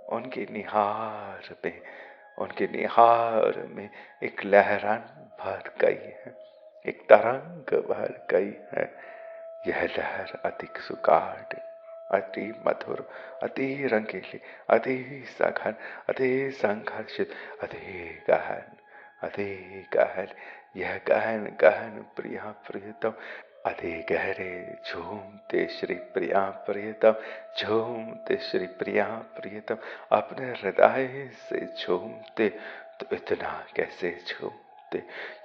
[SPEAKER 1] उनके निहार में, उनके निहार में एक लहरान भर गई है, एक तरंग भर गई है। यह लहर अति सुगाढ़, अति मधुर, अति रंगीली, अति सघन, अति संघर्षित, अति गहन, अति गहन, यह गहन गहन प्रिया प्रियतम, अति गहरे झूमते श्री प्रिया प्रियतम, झूमते श्री प्रिया प्रियतम, अपने हृदय से झूमते, तो इतना कैसे झूमते।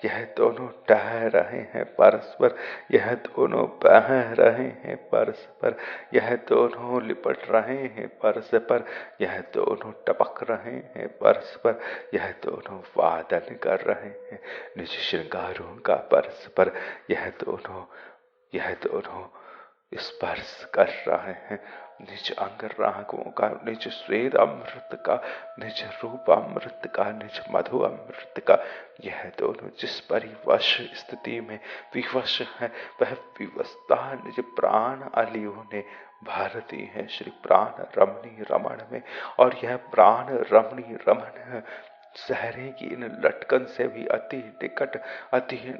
[SPEAKER 1] यह दोनों टह रहे हैं परस्पर, यह दोनों बह रहे हैं परस्पर, यह दोनों लिपट रहे हैं परस्पर, यह दोनों टपक रहे हैं परस्पर, यह दोनों वादन कर रहे हैं निज श्रृंगारों का परस्पर, यह दोनों स्पर्श कर रहे हैं निज अंग रागों का, निज स्वेद अमृत का, निज रूप अमृत का, निज मधु अमृत का। यह दोनों जिस परिवश स्थिति में विवश है, वह विवशता निज प्राण अलियों ने भर दी है श्री प्राण रमणी रमण में। और यह प्राण रमणी रमण सहरे की इन लटकन से भी अति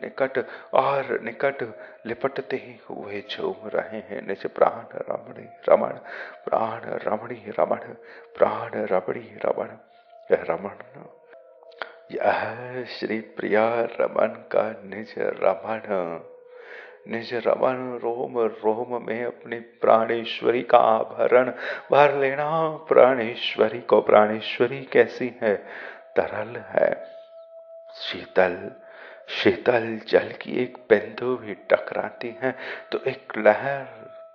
[SPEAKER 1] निकट और निकट लिपटते हुए झूम रहे हैं निज प्राण रमणी रमण, प्राण रमणी रमण, प्राण रमणी रमण। यह रमण, यह श्री प्रिया रमन का निज रमण, निज रमन रोम रोम में अपनी प्राणेश्वरी का आभरण भर लेना। प्राणेश्वरी को, प्राणेश्वरी कैसी है? तरल है, शीतल। शीतल जल की एक बिंदु भी टकराती है तो एक लहर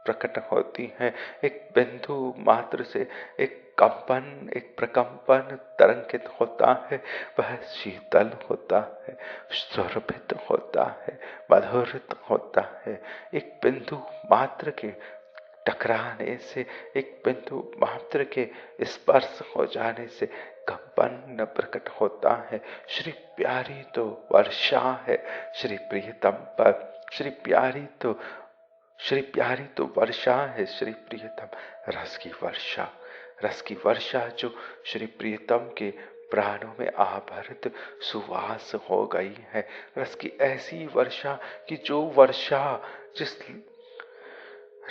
[SPEAKER 1] प्रकट होती है। एक बिंदु मात्र से एक कंपन, एक प्रकंपन तरंगित होता है, वह शीतल होता है, सुरभित होता है, मधुरित होता है। एक बिंदु मात्र के टकराने से, एक बिंदु मात्र के स्पर्श हो जाने से कंपन प्रकट होता है। श्री प्यारी तो वर्षा है श्री प्रियतम पर, श्री प्यारी तो वर्षा है श्री प्रियतम। रस की वर्षा, रस की वर्षा जो श्री प्रियतम के प्राणों में आभरित सुवास हो गई है। रस की ऐसी वर्षा कि जो वर्षा जिस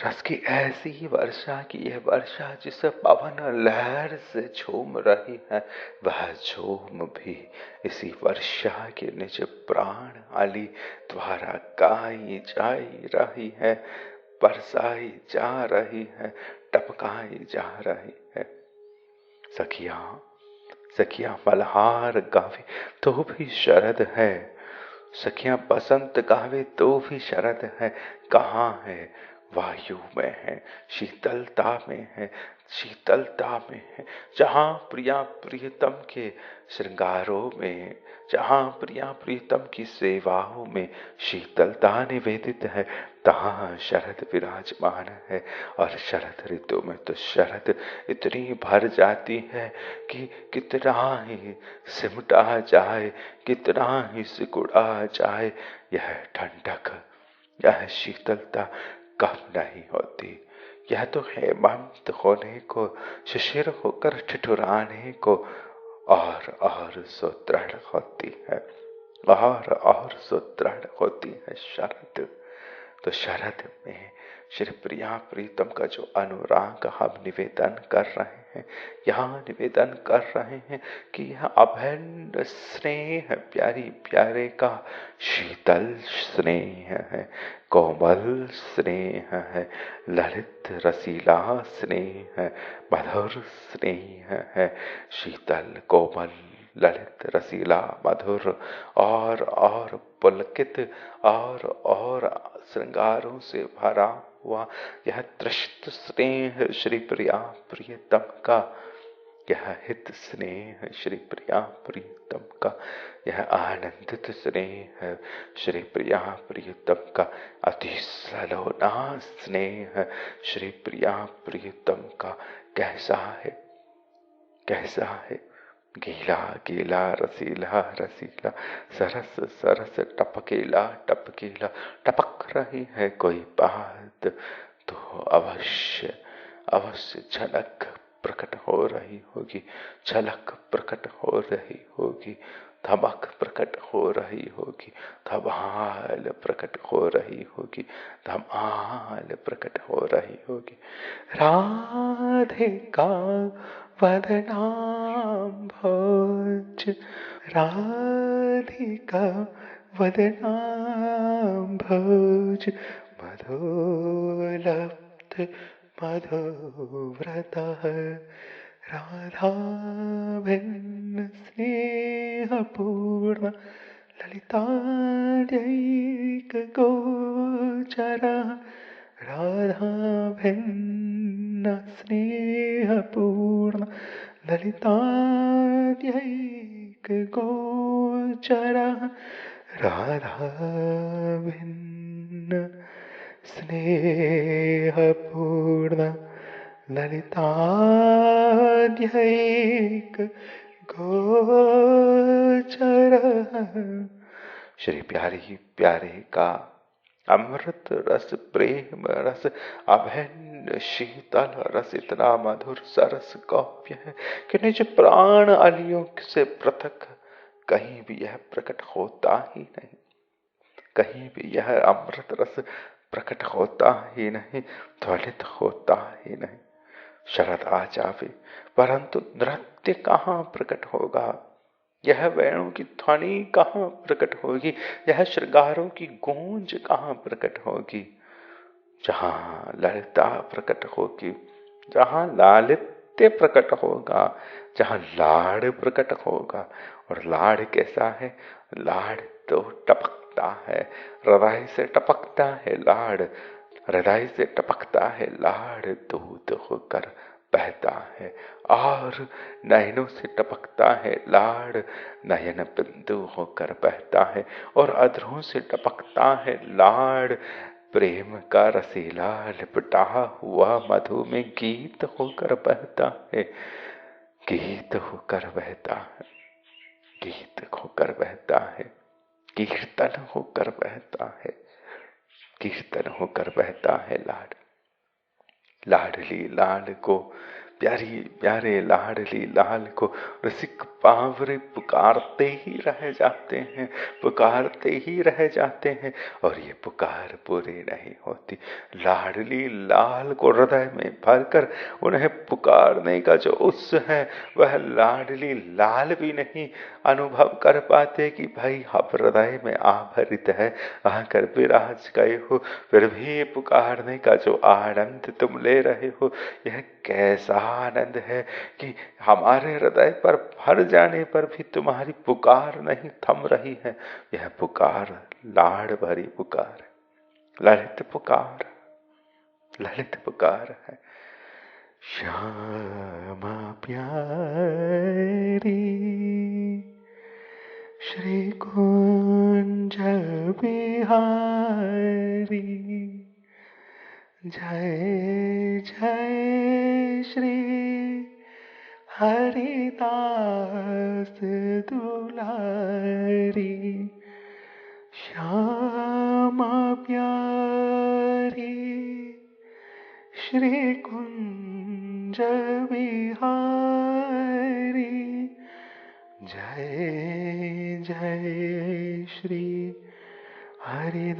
[SPEAKER 1] रस की ऐसी वर्षा की यह वर्षा जिस पवन लहर से झूम रही है, वह झूम भी इसी वर्षा के निज प्राण आली द्वारा गाई जा रही है, बरसाई जा रही है, टपकाई जा रही है। सखियां सखियां मल्हार गावे तो भी शरद है, सखियां बसंत गावे तो भी शरद है। कहाँ है? वायु में है, शीतलता में है, शीतलता में है। जहाँ प्रिया प्रियतम के श्रृंगारों में, जहाँ प्रिया प्रियतम की सेवाओं में शीतलता निवेदित है, तहाँ शरद विराजमान है। और शरद ऋतु में तो शरद इतनी भर जाती है कि कितना ही सिमटा जाए, कितना ही सिकुड़ा जाए, यह ठंडक, यह शीतलता कम नहीं होती। यह तो हेमंत होने को, शिशिर होकर ठिठुराने को और सुदृढ़ होती है, और सुदृढ़ होती है शरद। तो शरद में श्री प्रिया प्रीतम का जो अनुराग हम निवेदन कर रहे हैं, यहाँ निवेदन कर रहे हैं कि यह अभिन्न स्नेह प्यारी प्यारे का शीतल स्नेह है, कोमल स्नेह है, ललित रसीला स्नेह है, मधुर स्नेह है। शीतल, कोमल, ललित, रसीला, मधुर और पुलकित और श्रृंगारों से भरा हुआ यह तृष्ट स्नेह श्री प्रिया प्रियतम का, यह हित स्नेह श्री प्रिया प्रियतम का, यह आनंदित स्नेह श्री प्रिया प्रियतम का, अति सलोना स्नेह श्री प्रिया प्रियतम का कैसा है, कैसा है? गीला गीला, रसीला रसीला, सरस सरस, टपकेला टपकेला, टपक रही है कोई बात तो अवश्य अवश्य झलक प्रकट हो रही होगी, झलक प्रकट हो रही होगी, धमक प्रकट हो रही होगी, धमाल प्रकट हो रही होगी, धमाल प्रकट हो रही होगी। राधिका वदनाम्भोज, राधिका वदनाम्भोज, मधुलब्ध मधुव्रतः, राधा भिन्न स्नेहपूर्ण ललिताद्यैक गोचरः, राधा भिन्न स्नेहपूर्ण ललिताद्यैक गोचरः, राधा भिन्न स्नेहपूर्ण ललिताद्यैक गोचरः। श्री प्यारी प्यारे का अमृत रस, प्रेम रस, अभिन्न शीतल रस इतना मधुर सरस काव्य है कि निज प्राण अलियों से पृथक कहीं भी यह प्रकट होता ही नहीं, कहीं भी यह अमृत रस प्रकट होता ही नहीं, ध्वनित होता ही नहीं। शरद आ जावे परंतु नृत्य कहाँ प्रकट होगा, यह वेणु की ध्वनि कहाँ प्रकट होगी, यह श्रृंगारों की गूंज कहाँ प्रकट होगी? जहाँ ललिता प्रकट होगी, जहाँ लालित्य प्रकट होगा, जहाँ लाड़ प्रकट होगा। और लाड़ कैसा है? लाड़ तो टपकता है, हृदय से टपकता है लाड़, हृदय से टपकता है लाड़, दूध होकर बहता है। और नयनों से टपकता है लाड़, नयन बिंदु होकर बहता है। और अधरों से टपकता है लाड़, प्रेम का रसीला लिपटा हुआ मधु में गीत होकर बहता है, गीत होकर बहता है, गीत होकर बहता है, कीर्तन होकर बहता है, कीर्तन होकर बहता है लाड़। लाडली लाल को, प्यारी प्यारे लाडली लाल को रसिक बावरे पुकारते ही रह जाते हैं, पुकारते ही रह जाते हैं। और ये पुकार पूरी नहीं होती। लाडली लाल को हृदय में भरकर उन्हें पुकारने का जो उत्साह है, वह लाडली लाल भी नहीं अनुभव कर पाते कि भाई आप हृदय में आवरित है, आकर विराज गए हो। फिर भी पुकारने का जो आनंद तुम ले रहे हो, यह कैसा आनंद है कि हमारे हृदय पर भर जाने पर भी तुम्हारी पुकार नहीं थम रही है। यह पुकार लाड़ भरी पुकार, ललित पुकार, ललित पुकार है। श्यामा प्यारी श्री कुंज बिहारी, जय जय श्री हरिदास दुलारी। श्यामा प्यारी श्री कुंज बिहारी, जय जय श्री हरिदास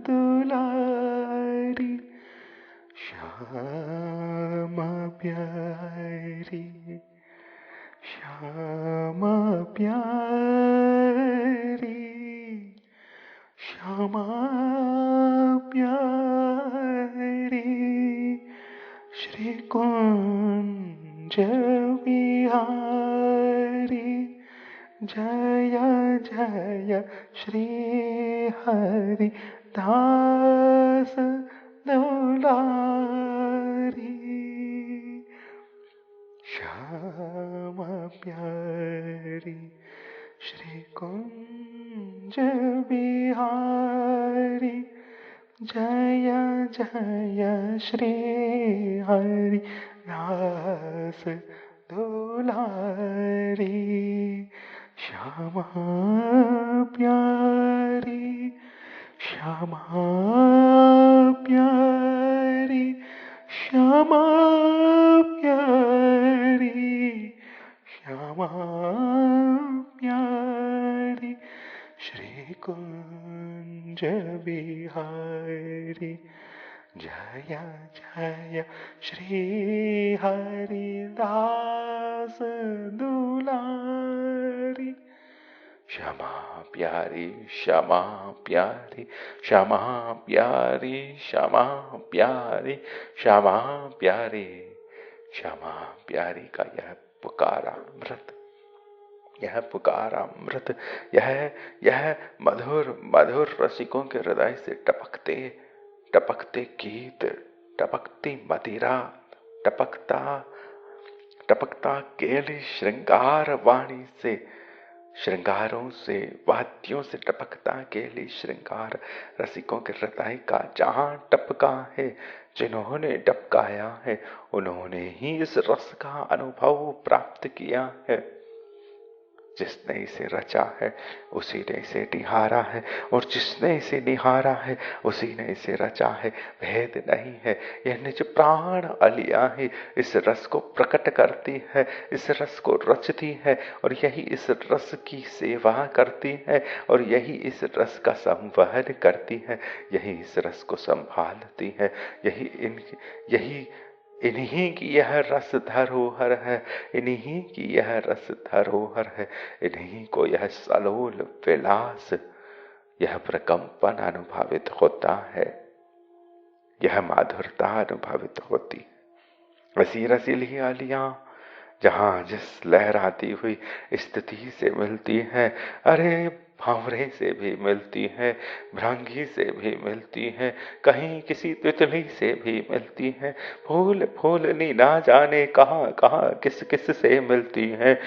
[SPEAKER 1] दुलारी। श्यामा प्यारी, श्यामा प्यारी, श्यामा प्यारी श्री कुंज बिहारी, जय जय श्री हरि दास दुलारी। श्यामा प्यारी श्री कुंज बिहारी, जय जय श्री हरि दास दुलारी। श्यामा प्यारी, श्यामा प्यारी, श्यामा प्यारी, श्यामा प्यारी श्री कुंज बिहारी, जय जय श्री हरिदास दुलारी। श्यामा प्यारी, श्यामा प्यारी, श्यामा प्यारी, श्यामा प्यारी, श्यामा प्यारी, श्यामा प्यारी का यह पुकारामृत, यह पुकारामृत, यह मधुर मधुर रसिकों के हृदय से टपकते टपकते गीत, टपकती मदिरा, टपकता टपकता केली श्रृंगार वाणी से, श्रृंगारों से, वाद्यों से टपकता केली श्रृंगार रसिकों के हृदय का जहां टपका है, जिन्होंने टपकाया है, उन्होंने ही इस रस का अनुभव प्राप्त किया है। जिसने इसे रचा है उसी ने इसे निहारा है, और जिसने इसे निहारा है उसी ने इसे रचा है। भेद नहीं है, यह निज प्राण अलिया ही इस रस को प्रकट करती है, इस रस को रचती है, और यही इस रस की सेवा करती है, और यही इस रस का संवहन करती है, यही इस रस को संभालती है, यही इन्हीं की यह रस धरोहर है, इन्हीं की यह रस धरोहर है, इन्हीं को यह सलोल विलास, यह प्रकंपन अनुभवित होता है, यह माधुरता अनुभवित होती है। रसी रसीली आलियां जहां जिस लहराती हुई स्थिति से मिलती है, अरे भांवरे से भी मिलती है, भ्रांगी से भी मिलती है, कहीं किसी तितली से भी मिलती है, फूल फूलनी ना जाने कहाँ कहाँ किस किस से मिलती है।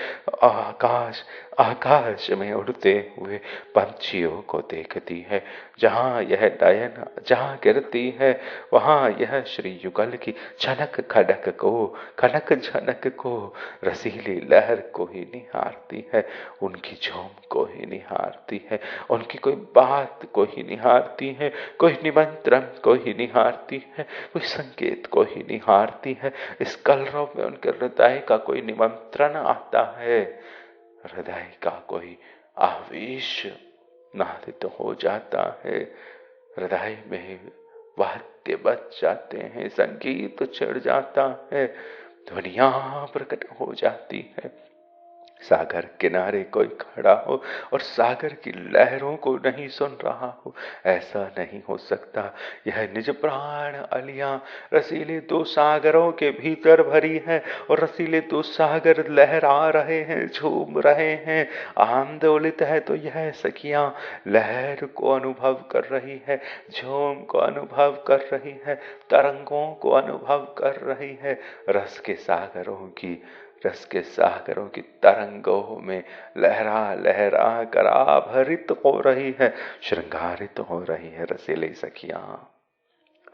[SPEAKER 1] आकाश आकाश में उड़ते हुए पंछियों को देखती है, जहाँ यह नयन जहाँ गिरती है, वहाँ यह श्री युगल की छनक खनक को, खनक झनक को, रसीली लहर को ही निहारती है, उनकी झूम को ही निहारती है, उनकी कोई बात को ही निहारती है, कोई निमंत्रण को ही निहारती है, कोई संकेत को ही निहारती है। इस कलरव में उनके हृदय का कोई निमंत्रण आता है, हृदय का कोई आवेश नादित हो जाता है, हृदय में वाद्य बज जाते हैं, संगीत छिड़ जाता है, ध्वनियां प्रकट हो जाती है। सागर किनारे कोई खड़ा हो और सागर की लहरों को नहीं सुन रहा हो, ऐसा नहीं हो सकता। यह निज प्राण अलियां रसीले दो सागरों के भीतर भरी है, और रसीले दो सागर लहरा रहे हैं, झूम रहे हैं। आंदोलित है तो यह सखियां लहर को अनुभव कर रही है, झूम को अनुभव कर रही है, तरंगों को अनुभव कर रही है, रस के सागरों की तरंगों में लहरा लहरा कर आभरित हो रही है, श्रृंगारित हो रही है रसीली सखियां।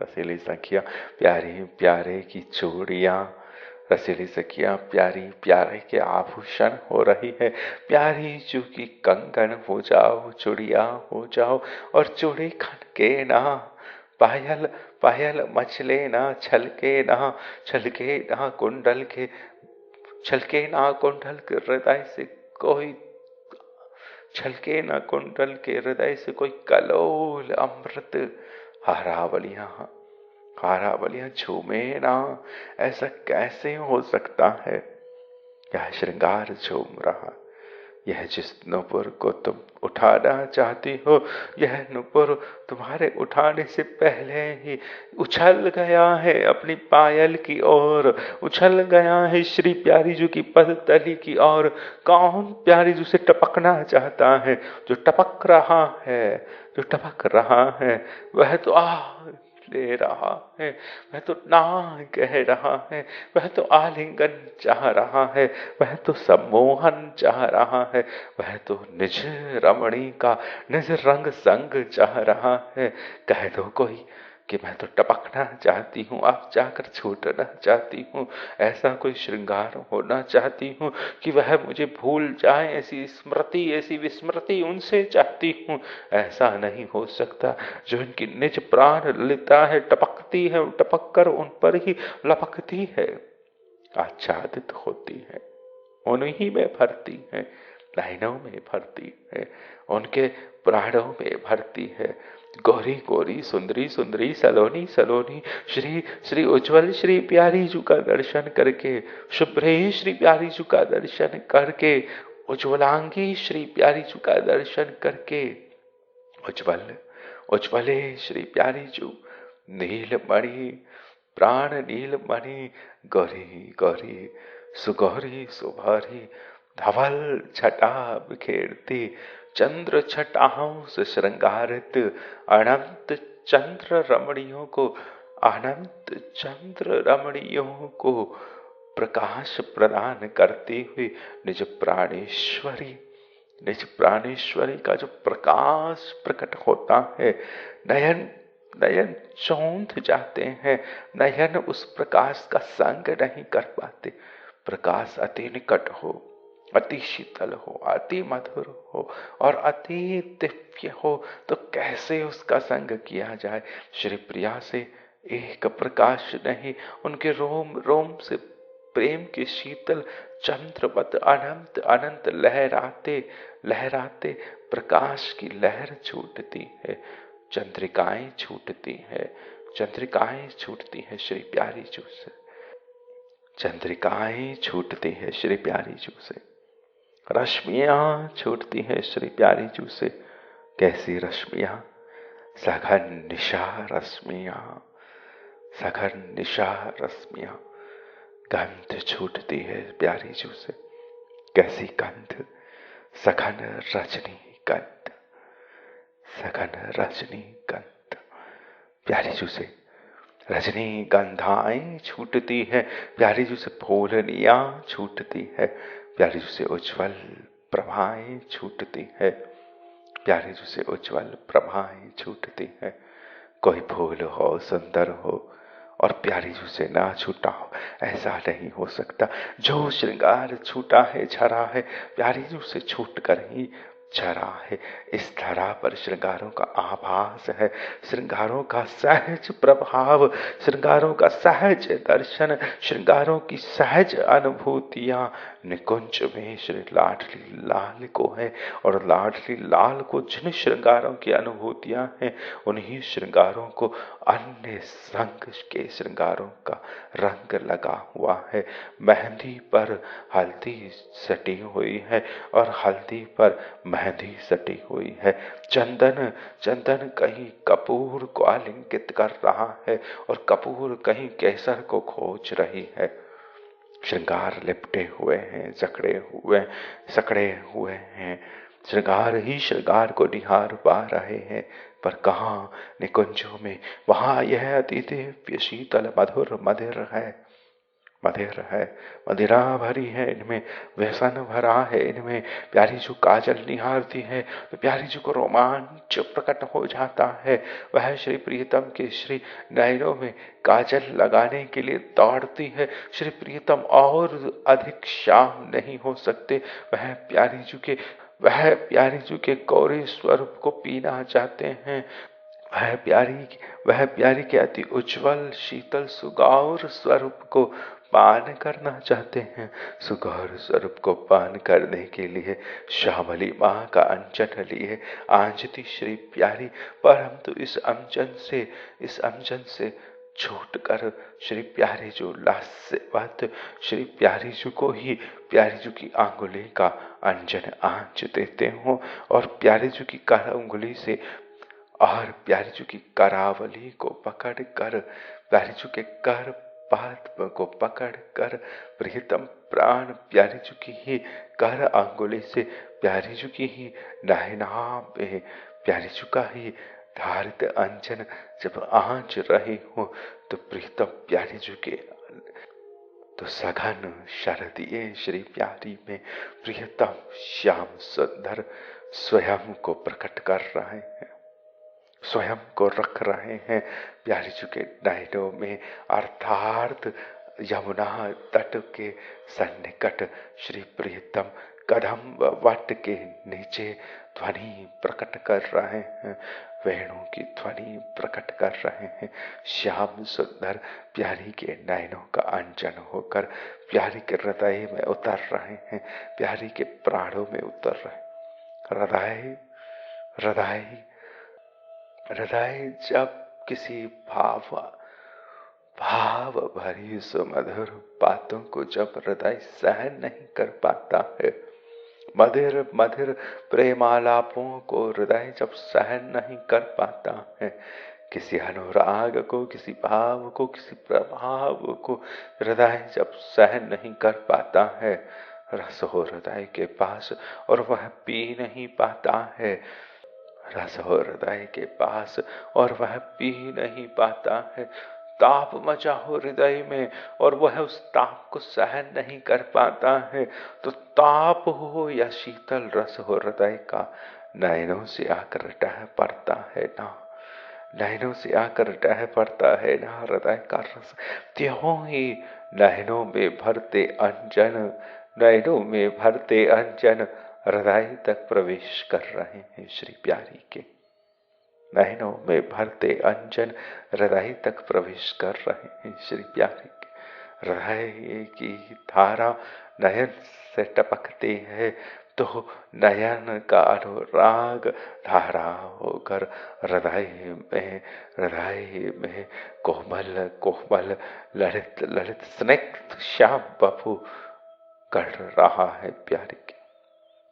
[SPEAKER 1] रसीली सखियां प्यारी प्यारे की चूड़ियां, रसीली सखियां प्यारी प्यारे के आभूषण हो रही है, प्यारी चूकी कंगन हो जाओ, चूड़िया हो जाओ, और चूड़ी खनके ना, पायल पायल मचले ना, छलके ना कुंडल के, छलके ना कुंडल के हृदय से कोई, छलके ना कुंडल के हृदय से कोई कलोल अमृत। हारावलियां हारावलियां झूमे ना, ऐसा कैसे हो सकता है। यह श्रृंगार झूम रहा, यह जिस नुपुर को तुम उठाना चाहती हो, यह नुपुर तुम्हारे उठाने से पहले ही उछल गया है अपनी पायल की ओर, उछल गया है श्री प्यारी जी की पदतली की ओर। कौन प्यारी जी से टपकना चाहता है, जो टपक रहा है, जो टपक रहा है, वह तो ले रहा है, वह तो ना कह रहा है, वह तो आलिंगन चाह रहा है, वह तो सम्मोहन चाह रहा है, वह तो निज रमणी का निज रंग संग चाह रहा है। कह दो कोई कि मैं तो टपकना चाहती हूँ, आप जाकर छूटना चाहती हूँ, ऐसा कोई श्रृंगार होना चाहती हूँ कि वह मुझे भूल जाए, ऐसी स्मृति ऐसी विस्मृति उनसे चाहती हूँ। ऐसा नहीं हो सकता, जो इनकी निज प्राण लेता है, टपकती है, टपक कर उन पर ही लपकती है, आच्छादित होती है, उन्हीं में भरती है, नयनों में भरती है, उनके प्राणों में भरती है। गौरी गौरी सुंदरी सुंदरी सलोनी सलोनी श्री श्री उज्जवल श्री प्यारी जी का दर्शन करके, शुभ्रे श्री प्यारी जी का दर्शन करके, उज्ज्वलांगी श्री प्यारी जी का दर्शन करके, उज्ज्वल उज्ज्वले श्री प्यारी जी, नीलमणि प्राण नीलमणि, गौरी गौरी सुगौरी सुभारी, धवल छटा बिखेरती, चंद्र छटाओं से श्रृंगारित, अनंत चंद्र रमणियों को, अनंत चंद्र रमणियों को प्रकाश प्रदान करती हुई निज प्राणेश्वरी, निज प्राणेश्वरी का जो प्रकाश प्रकट होता है, नयन नयन चौंध जाते हैं, नयन उस प्रकाश का संग नहीं कर पाते। प्रकाश अति निकट हो, अति शीतल हो, अति मधुर हो और अति दिव्य हो, तो कैसे उसका संग किया जाए। श्री प्रिया से एक प्रकाश नहीं, उनके रोम रोम से प्रेम के शीतल चंद्रवत अनंत अनंत लहराते लहराते प्रकाश की लहर छूटती है, चंद्रिकाएं छूटती है, चंद्रिकाएं छूटती है श्री प्यारी जी से। चंद्रिकाएं छूटती है श्री प्यारी जू से, रश्मियां छूटती हैं श्री प्यारी जू से। कैसी रश्मियां? सघन निशा रश्मियां, सघन निशा रश्मियां। गंध छूटती है प्यारी जू से। कैसी गंध? सघन रजनी गंध, सघन रजनी गंध प्यारी जू से। रजनी गंधाएं छूटती है प्यारी जू से। फूलनियां छूटती है प्यारी जू से। उज्जवल प्रभाएं छूटती है प्यारी जू से। उज्जवल प्रभाएं छूटती है। कोई फूल हो, सुंदर हो और प्यारी जू से ना छूटा हो, ऐसा नहीं हो सकता। जो श्रृंगार छूटा है, झरा है, प्यारी जू से छूट कर ही झरा है। इस धरा पर श्रृंगारों का आभास है, श्रृंगारों का सहज प्रभाव, श्रृंगारों का सहज दर्शन, श्रृंगारों की सहज अनुभूतियां निकुंज में श्री लाडली लाल को है। और लाडली लाल को जिन श्रृंगारों की अनुभूतियां हैं, उन्हीं श्रृंगारों को अन्य संग के श्रृंगारों का रंग लगा हुआ है। मेहंदी पर हल्दी सटी हुई है और हल्दी पर मेहंदी सटी हुई है। चंदन चंदन कहीं कपूर को आलिंगित कर रहा है और कपूर कहीं केसर को खोज रही है। श्रृंगार लिपटे हुए हैं, सकड़े हुए हैं। श्रृंगार ही श्रृंगार को निहार पा रहे हैं, पर कहाँ? निकुंजों में। वहां यह अति दिव्य शीतल मधुर मधिर है, मधिर है, मदिरा भरी है इनमें, व्यसन भरा है इनमें। प्यारी जू काजल निहारती है तो प्यारी जू को रोमांच प्रकट हो जाता है। वह श्री प्रियतम के श्री नयनों में काजल लगाने के लिए दौड़ती है। श्री प्रियतम और अधिक श्याम नहीं हो सकते। वह प्यारी जू के गौरी स्वरूप को पीना चाहते हैं। वह प्यारी के अति उज्जवल शीतल सुगौर स्वरूप को पान करना चाहते हैं। सुगौर स्वरूप को पान करने के लिए श्यामली माँ का अंजन लिए आंजती श्री प्यारी, परंतु इस अंजन से छूट कर श्री प्यारी जो लास्यवत श्री प्यारी जू को ही प्यारी जू की आंगुली का अंजन आंच देते हो और प्यारी जू की कर उंगली से और प्यारी जू की करावली को पकड़ कर, प्यारी जू के कर पद्म को पकड़ कर प्रियतम प्राण प्यारी जू की ही कर अंगुली से प्यारी जू की ही नैना में प्यारी जू का ही धारित अंजन जब आंच रहे हो तो प्रियतम प्यारी जू के तो सघन शरदीय श्री प्यारी में प्रियतम श्याम सुंदर स्वयं को प्रकट कर रहे हैं, स्वयं को रख रहे हैं प्यारी जू के नयनों में, अर्थात यमुना तट के सन्निकट श्री प्रियतम कदम वट के नीचे ध्वनि प्रकट कर रहे हैं, वेणु की ध्वनि प्रकट कर रहे हैं। श्याम सुंदर प्यारी के नयनों का अंजन होकर प्यारी के हृदय में उतर रहे हैं, प्यारी के प्राणों में उतर रहे। हृदय जब किसी भाव भरी सुमधुर बातों को जब हृदय सहन नहीं कर पाता है, मधुर मधुर प्रेमालापों को हृदय जब सहन नहीं कर पाता है, किसी अनुराग को, किसी भाव को, किसी प्रभाव को हृदय जब सहन नहीं कर पाता है, रस हो हृदय के पास और वह पी नहीं पाता है, रस हो हृदय के पास और वह पी नहीं पाता है। ताप मचा हो हृदय में और वह उस ताप को सहन नहीं कर पाता है, तो ताप हो या शीतल रस हो हृदय का, नयनों से आकर टह पड़ता है ना, नयनों से आकर टह पड़ता है ना हृदय का रस। त्यों ही नयनों में भरते अंजन हृदय तक प्रवेश कर रहे हैं श्री प्यारी के, नयनों में भरते अंजन हृदय तक प्रवेश कर रहे हैं श्री प्यारी के। हृदय की धारा नयन से टपकती है, तो नयन का अनुराग धारा होकर हृदय में कोमल कोमल ललित ललित स्निग्ध श्याम बपू गढ़ रहा है प्यारी की।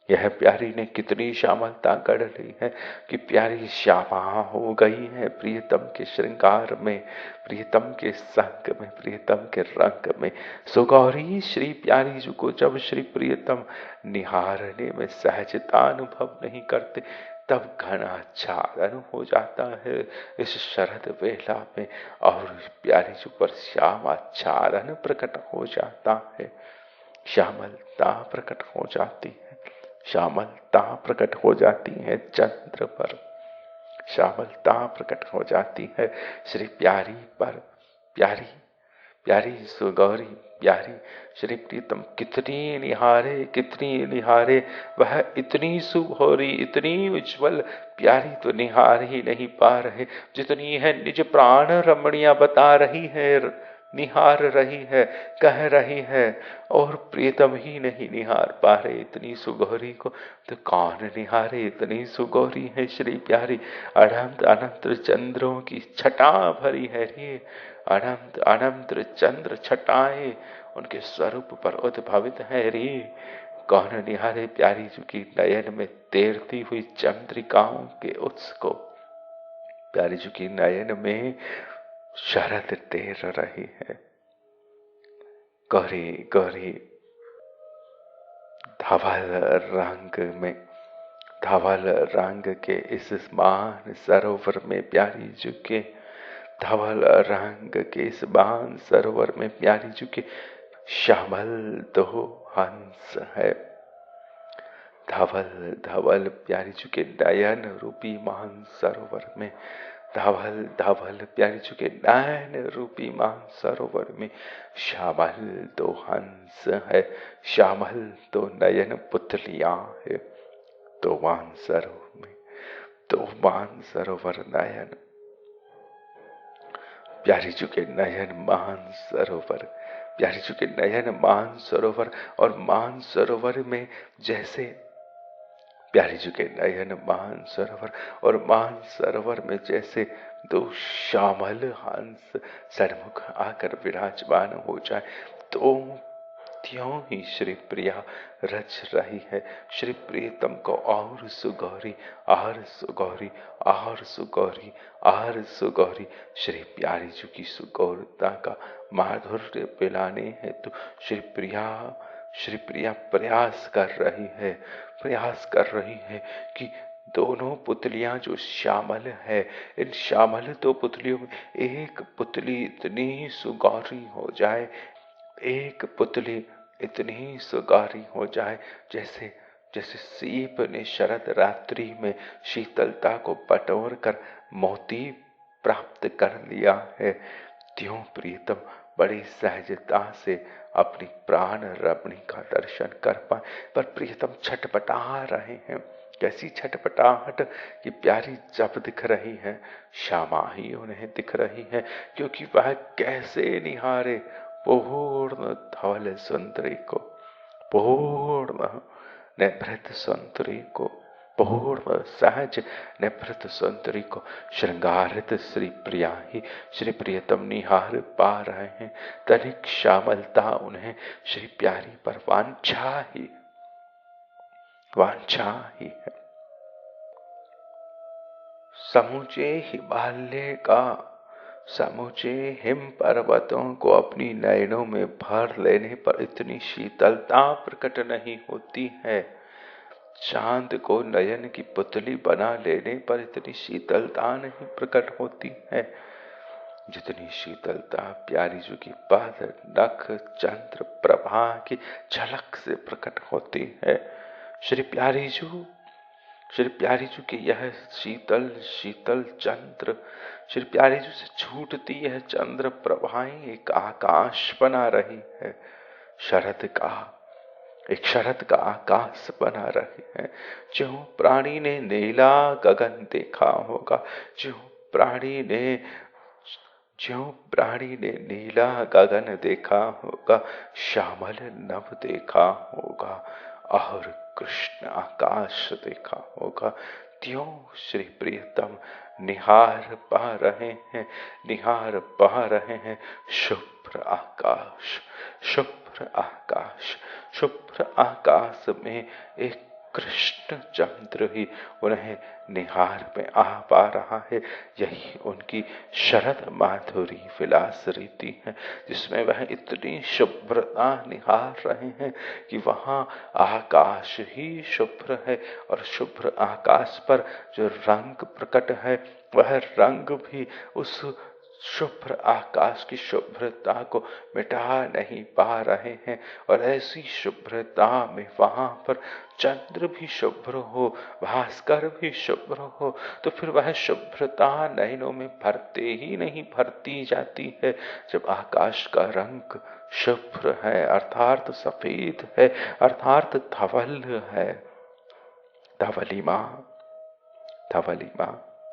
[SPEAKER 1] यह प्यारी ने कितनी श्यामलता गढ़ ली है कि प्यारी श्यामा हो गई है प्रियतम के श्रृंगार में, प्रियतम के संग में, प्रियतम के रंग में। सुगौरी श्री प्यारी जी को जब श्री प्रियतम निहारने में सहजता अनुभव नहीं करते, तब घना चादन हो जाता है इस शरद वेला में, और प्यारी जी पर श्यामाच्छादन प्रकट हो जाता है, श्यामलता प्रकट हो जाती है, श्यामलता प्रकट हो जाती है चंद्र पर, श्यामलता प्रकट हो जाती है श्री प्यारी पर। प्यारी प्यारी सुगौरी प्यारी श्री प्रीतम कितनी निहारे वह इतनी सुगौरी इतनी उज्जवल प्यारी तो निहार ही नहीं पा रहे जितनी है निज प्राण रमणिया बता रही है, निहार रही है, कह रही है, और प्रियतम ही नहीं निहार पा रहे इतनी सुगौरी को, तो कौन निहारे इतनी सुगौरी है श्री प्यारी। अनंत अनंत चंद्रों की छटा भरी है रे, अनंत अनंत चंद्र छटाएं उनके स्वरूप पर उद्भवित है रे। कौन निहारे प्यारी जी की नयन में तैरती हुई चंद्रिकाओं के उत्स को, प्यारी जी की नयन में शरद तैर रही है। गौरी गौरी धवल रंग के इस मान सरोवर में प्यारी जी के, धवल रंग के इस मान सरोवर में प्यारी जी के श्यामल दो हंस है। धवल धवल प्यारी जी के नयन रूपी मान सरोवर में, धवल धवल प्यारी जी के नयन रूपी मान सरोवर में श्यामल दो हंस है, श्यामल दो नयन पुतलियां है। दो मान सरोवर में, दो मान सरोवर नयन, प्यारी जी के नयन मान सरोवर, प्यारी जी के नयन मान सरोवर, और मान सरोवर में जैसे प्यारी जी के नयन मान सरोवर, और मान सरोवर में जैसे दो श्यामल हंस सन्मुख आकर विराजमान हो जाए, तो त्यों ही श्री प्रिया रच रही है श्री प्रियतम को और सुगौरी, और सुगौरी, और सुगौरी, और सुगौरी। श्री प्यारी जी की सुगौरता का माधुर्य पिलाने हेतु श्री प्रिया प्रयास कर रही है कि दोनों पुतलियां जो श्यामल है, इन श्यामल दो पुतलियों में एक पुतली इतनी सुगौरी हो जाए, एक पुतली इतनी सुगौरी हो जाए जैसे जैसे सीप ने शरद रात्रि में शीतलता को बटोर कर मोती प्राप्त कर लिया है, त्यों प्रीतम बड़ी सहजता से अपनी प्राण रमणी का दर्शन कर पाए। पर प्रियतम छटपटा रहे हैं, कैसी छटपटाहट कि प्यारी जब दिख रही है श्यामा ही उन्हें दिख रही है, क्योंकि वह कैसे निहारे पूर्ण धवल सुंदरी को, पूर्ण निभृत सुंदरी को, पूर्ण सहज निभृत सुंदरी को श्रृंगारित श्री प्रिया ही श्री प्रियतम निहार पा रहे हैं। तनिक श्यामलता उन्हें श्री प्यारी पर वांछा ही है। समूचे हिम पर्वतों को अपनी नयनों में भर लेने पर इतनी शीतलता प्रकट नहीं होती है, चांद को नयन की पुतली बना लेने पर इतनी शीतलता नहीं प्रकट होती है जितनी शीतलता प्यारी जी की पाद नख चंद्र प्रभा की झलक से प्रकट होती है। श्री प्यारी जी की यह शीतल शीतल चंद्र, श्री प्यारी जी से छूटती यह चंद्र प्रभाएं एक आकाश बना रही है, एक शरद का आकाश बना रही है। जो प्राणी ने नीला गगन देखा होगा, जो प्राणी ने नीला गगन देखा होगा, श्यामल नभ देखा होगा, और कृष्ण आकाश देखा होगा, त्यों श्री प्रियतम निहार पा रहे हैं, निहार पा रहे हैं शुभ्र आकाश, शुभ्र आकाश, शुभ्र आकाश में एक कृष्ण चंद्र ही उन्हें निहार में आ पा रहा है। यही उनकी शरद माधुरी विलास रीति है, जिसमें वह इतनी शुभ्रता निहार रहे हैं कि वहां आकाश ही शुभ्र है, और शुभ्र आकाश पर जो रंग प्रकट है वह रंग भी उस शुभ्र आकाश की शुभ्रता को मिटा नहीं पा रहे हैं। और ऐसी शुभ्रता में वहां पर चंद्र भी शुभ्र हो, भास्कर भी शुभ्र हो, तो फिर वह शुभ्रता नयनों में भरते ही नहीं भरती जाती है। जब आकाश का रंग शुभ्र है अर्थात सफेद है, अर्थात धवल है, धवलिमा, धवलिमा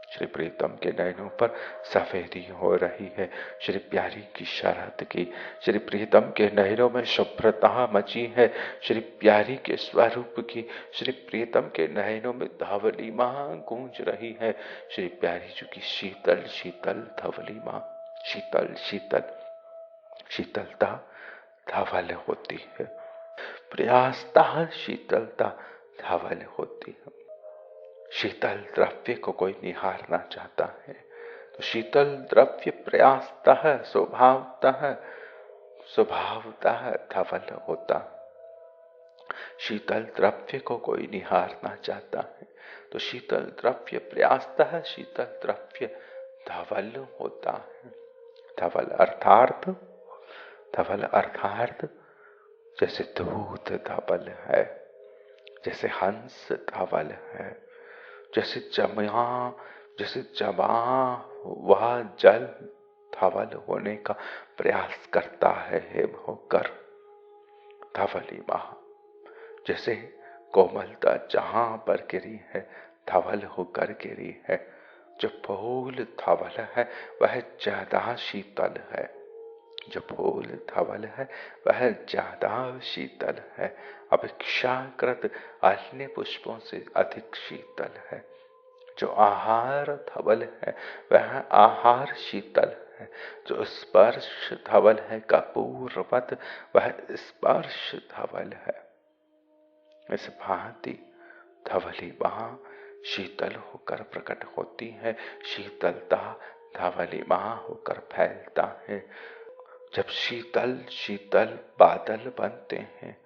[SPEAKER 1] श्री प्रीतम के नयनों पर सफेदी हो रही है। श्री प्यारी की शरद की, श्री प्रीतम के नयनों में शुभ्रता मची है, श्री प्यारी के स्वरूप की, श्री प्रीतम के नयनों में धवलिमा गूंज रही है। श्री प्यारी जी की शीतल शीतल धवलिमा, शीतल शीतल शीतलता धवल होती है, प्रयासता शीतलता धवल होती है। शीतल द्रव्य को कोई निहारना चाहता है तो शीतल द्रव्य प्रयासतः स्वभावतः धवल होता। शीतल द्रव्य को कोई निहारना चाहता है तो शीतल द्रव्य प्रयासतः शीतल द्रव्य धवल होता है। धवल अर्थार्थ जैसे दूध धवल है, जैसे हंस धवल है, जैसे जमा वह जल धवल होने का प्रयास करता है हेम होकर, धवलिमा। जैसे कोमलता जहां पर गिरी है धवल होकर गिरी है। जो फूल धवल है वह ज्यादा शीतल है, जो फूल धवल है वह ज्यादा शीतल है, अपेक्षाकृत अन्य पुष्पों से अधिक शीतल है। जो आहार धवल है वह आहार शीतल है, जो स्पर्श धवल है कपूरवत वह स्पर्श धवल है। इस भांति धवलिमा शीतल होकर प्रकट होती है, शीतलता धवलिमा होकर फैलता है। जब शीतल शीतल बादल बनते हैं,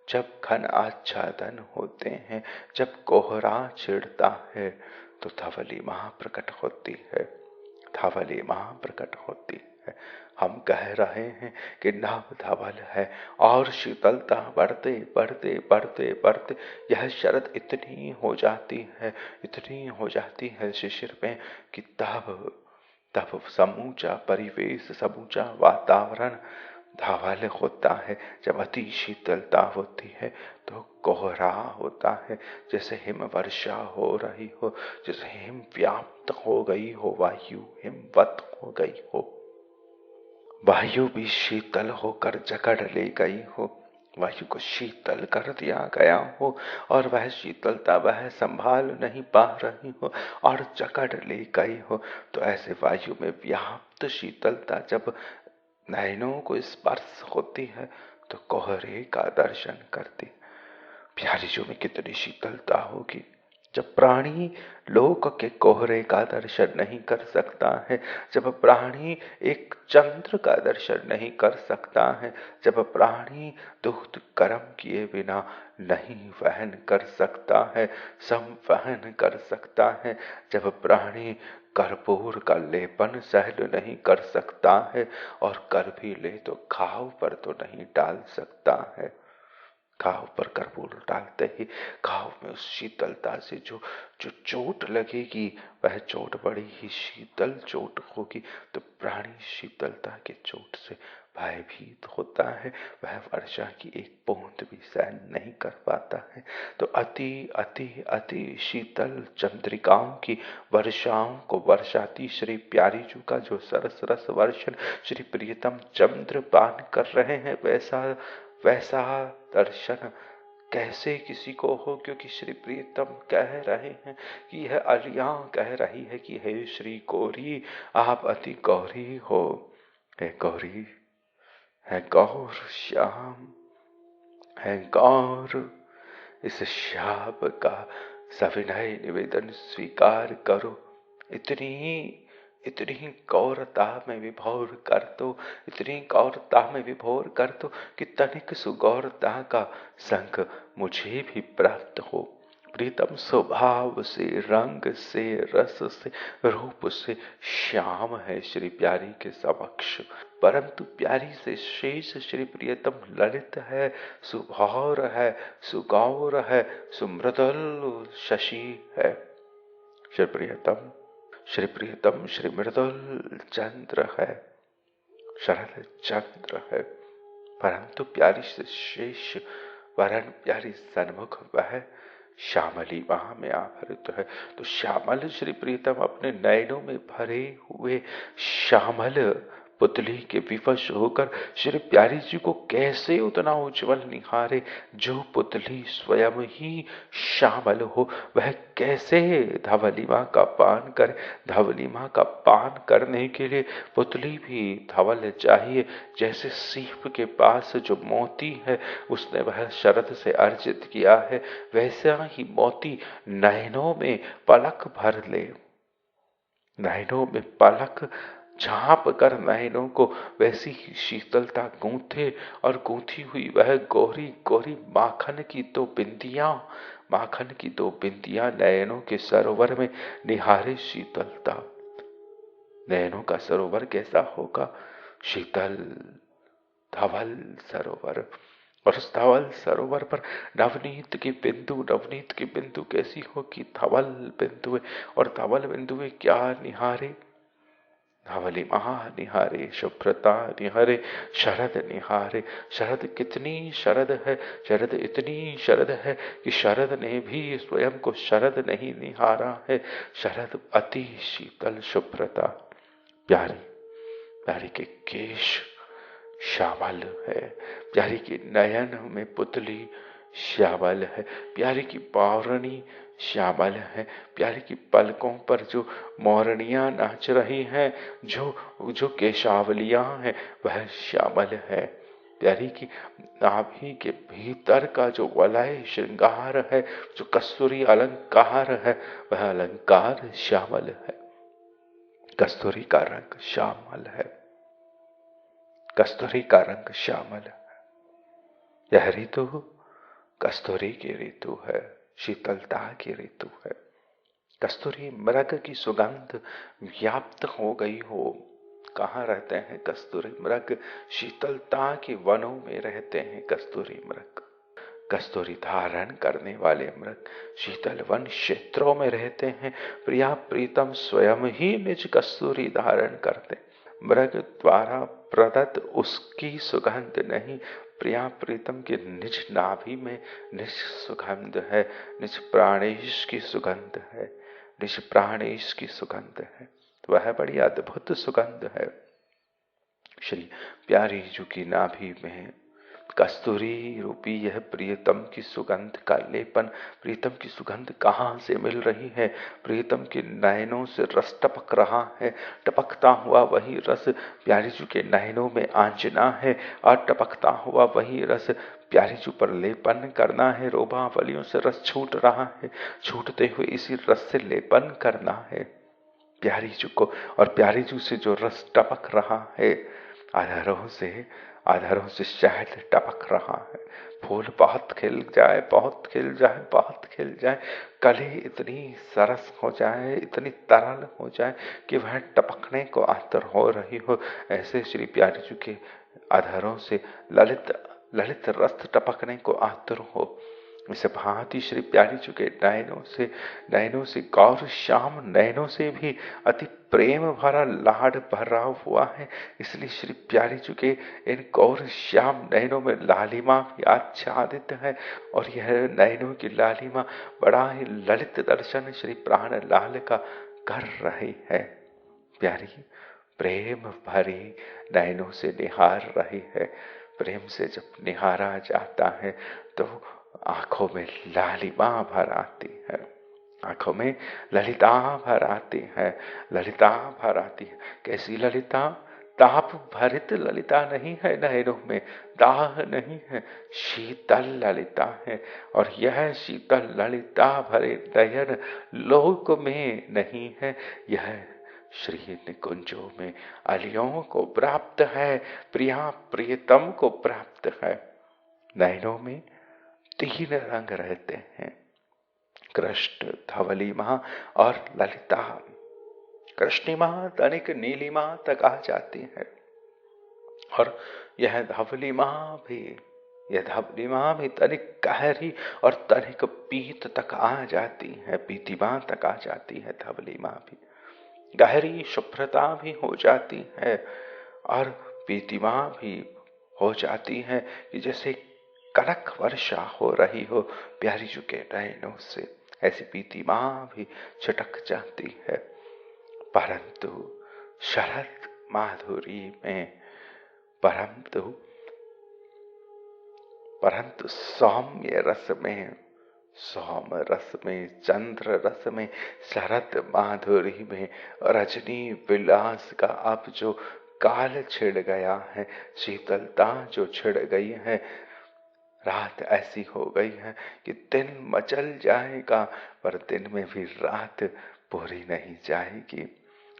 [SPEAKER 1] जब घन आच्छादन होते हैं, जब कोहरा छिड़ता है तो धवलिमा प्रकट होती है, धवलिमा प्रकट होती है। हम कह रहे हैं कि नभ धवल है और शीतलता बढ़ते बढ़ते बढ़ते बढ़ते यह शरद इतनी हो जाती है, इतनी हो जाती है शिशिर में कि तब समूचा परिवेश, समूचा वातावरण धवल होता है। जब अति शीतलता होती है तो कोहरा होता है, जैसे हिम वर्षा हो रही हो, जैसे हिम व्याप्त हो गई हो, वायु हिमवत हो गई हो, वायु भी शीतल होकर जकड़ ले गई हो, वायु को शीतल कर दिया गया हो और वह शीतलता वह संभाल नहीं पा रही हो और जकड़ ले गई हो। तो ऐसे वायु में व्याप्त शीतलता जब नयनों को स्पर्श होती है तो कोहरे का दर्शन करती। प्यारी जो में कितनी शीतलता होगी जब प्राणी लोक के कोहरे का दर्शन नहीं कर सकता है, जब प्राणी एक चंद्र का दर्शन नहीं कर सकता है, जब प्राणी दुग्ध कर्म किए बिना नहीं वहन कर सकता है, संवहन कर सकता है, जब प्राणी कर्पूर का लेपन सहन नहीं कर सकता है और कर भी ले तो घाव पर तो नहीं डाल सकता है। घाव पर कर्पूर डालते ही घाव में उस शीतलता से जो जो चोट लगेगी वह चोट बड़ी ही शीतल चोट होगी। तो प्राणी शीतलता के चोट से भयभीत होता है, वह वर्षा की एक बूंद भी सहन नहीं कर पाता है। तो अति अति अति शीतल चंद्रिकाओं की वर्षाओं को वर्षाती श्री प्यारी जू का जो सरस रस वर्षण श्री प्रियतम चंद्र पान कर रहे हैं, वैसा दर्शन कैसे किसी को हो, क्योंकि श्री प्रियतम कह रहे हैं कि यह अलियां कह रही है कि हे श्री गौरी, आप अति गौरी हो। हे गौरी, है गौर श्याम, है गौर, इस श्याम का सविनय निवेदन स्वीकार करो। इतनी गौरता में विभोर कर दो, इतनी गौरता में विभोर कर दो कि तनिक सुगौरता का संग मुझे भी प्राप्त हो। प्रीतम स्वभाव से, रंग से, रस से, रूप से श्याम है श्री प्यारी के समक्ष, परंतु प्यारी से शेष श्री प्रियतम ललित है, सुभौर है, सुगौर है, सुमृदुल शशि है। श्री प्रियतम, श्री प्रियतम श्री मृदुल चंद्र है, शरद चंद्र है, परंतु प्यारी से शेष वरण प्यारी सन्मुख वह श्यामली वहां में आवृत है। तो श्यामल श्री प्रीतम अपने नयनों में भरे हुए श्यामल पुतली के विवश होकर श्री प्यारी जी को कैसे उतना उज्जवल निहारे। जो पुतली स्वयं ही श्यामल हो वह कैसे धवली माँ का पान करे। धवली माँ का पान करने के लिए पुतली भी धवल चाहिए। जैसे सीप के पास जो मोती है उसने वह शरद से अर्जित किया है, वैसा ही मोती नयनों में पलक भर ले, नयनों में पलक झांप कर नयनों को वैसी ही शीतलता गूंथे, और गूंथी हुई वह गोरी गोरी माखन की दो बिंदियां, माखन की दो बिंदियां नयनों के सरोवर में निहारे शीतलता। नयनों का सरोवर कैसा होगा? शीतल धवल सरोवर। और उस धवल सरोवर पर नवनीत की बिंदु, नवनीत की बिंदु कैसी होगी? धवल बिंदुएं। और धवल बिंदुएं क्या निहारे? धवली महा निहारे, शुभ्रता निहारे, शरद निहारे। शरद कितनी शरद है, शरद इतनी शरद है कि शरद ने भी स्वयं को शरद नहीं निहारा है। शरद अति शीतल शुभ्रता। प्यारी, प्यारी के केश श्यामल है, प्यारी की नयन में पुतली श्यामल है, प्यारी की बावरणी श्यामल है, प्यारी की पलकों पर जो मोरनियां नाच रही हैं, जो केशावलियां हैं वह श्यामल है। प्यारी की नाभि के भीतर का जो वलय श्रृंगार है, जो कस्तूरी अलंकार है, वह अलंकार श्यामल है। कस्तूरी का रंग श्यामल है, कस्तूरी का रंग श्यामल है। यह ऋतु कस्तूरी की ऋतु है, शीतलता की ऋतु है। कस्तूरी मृग की सुगंध व्याप्त हो गई हो। कहाँ रहते हैं कस्तूरी मृग? शीतलता के वनों में रहते हैं कस्तूरी मृग। कस्तूरी धारण करने वाले मृग शीतल वन क्षेत्रों में रहते हैं। प्रिया प्रीतम स्वयं ही निज कस्तूरी धारण करते। मृग द्वारा प्रदत्त उसकी सुगंध नहीं, प्रिया प्रीतम के निज नाभि में निज सुगंध है, निज प्राणेश की सुगंध है, निज प्राणेश की सुगंध है। वह बड़ी अद्भुत सुगंध है। श्री प्यारी जी की नाभि में कस्तूरी रूपी यह प्रियतम की सुगंध का लेपन। प्रियतम की सुगंध कहाँ से मिल रही है? प्रियतम के नयनों से रस टपक रहा है। टपकता हुआ वही रस प्यारी जी के नयनों में आंजना है, और टपकता हुआ वही रस प्यारी जी पर लेपन करना है। रोमावलियों से रस छूट रहा है, छूटते हुए इसी रस से लेपन करना है प्यारी जी को। और प्यारी जी से जो रस टपक रहा है, आधारों से शहद टपक रहा है। फूल बहुत खिल जाए, बहुत खिल जाए, बहुत खिल जाए, कली इतनी सरस हो जाए, इतनी तरल हो जाए कि वह टपकने को आतुर हो रही हो। ऐसे श्री प्यारी जी के आधारों से ललित ललित रस टपकने को आतुर हो। इस भांति श्री प्यारी जी के नयनों से गौर श्याम नयनों से भी अति प्रेम भरा लाड भरा हुआ है। इसलिए श्री प्यारी जी के इन गौर श्याम नयनों में लालिमा भी आच्छादित है। और यह नयनों की लालिमा बड़ा ही ललित दर्शन श्री प्राण लाल का कर रही है। प्यारी प्रेम भरी नयनों से निहार रही है। प्रेम से जब निहारा जाता है तो आंखों में लालिमा भर आती है, आंखों में ललिता भर आती है, ललिता भर आती है। कैसी ललिता? ताप भरित ललिता नहीं है नयनों में, दाह नहीं है, शीतल ललिता है। और यह शीतल ललिता भरे नयन लोक में नहीं है, यह श्री निकुंजों में अलियों को प्राप्त है, प्रिया प्रियतम को प्राप्त है। नयनों में 3 रंग रहते हैं, कृष्ण, धवलिमा और ललिता। कृष्णिमा तनिक नीलिमा तक आ जाती है, और यह धवलिमा भी तनिक गहरी और तनिक पीत तक आ जाती है, पीतिमा तक आ जाती है। धवलिमा भी गहरी शुभ्रता भी हो जाती है, और पीतिमा भी हो जाती है कि जैसे कनक वर्षा हो रही हो प्यारी जी के नयनों से, ऐसी पीतिमा भी छटक जाती है। परंतु शरद माधुरी में, परंतु सौम्य रस में, सोम रस में, चंद्र रस में, शरद माधुरी में, रजनी विलास का अब जो काल छिड़ गया है, शीतलता जो छिड़ गई है, रात ऐसी हो गई है कि दिन मचल जाएगा, पर दिन में भी रात पूरी नहीं जाएगी,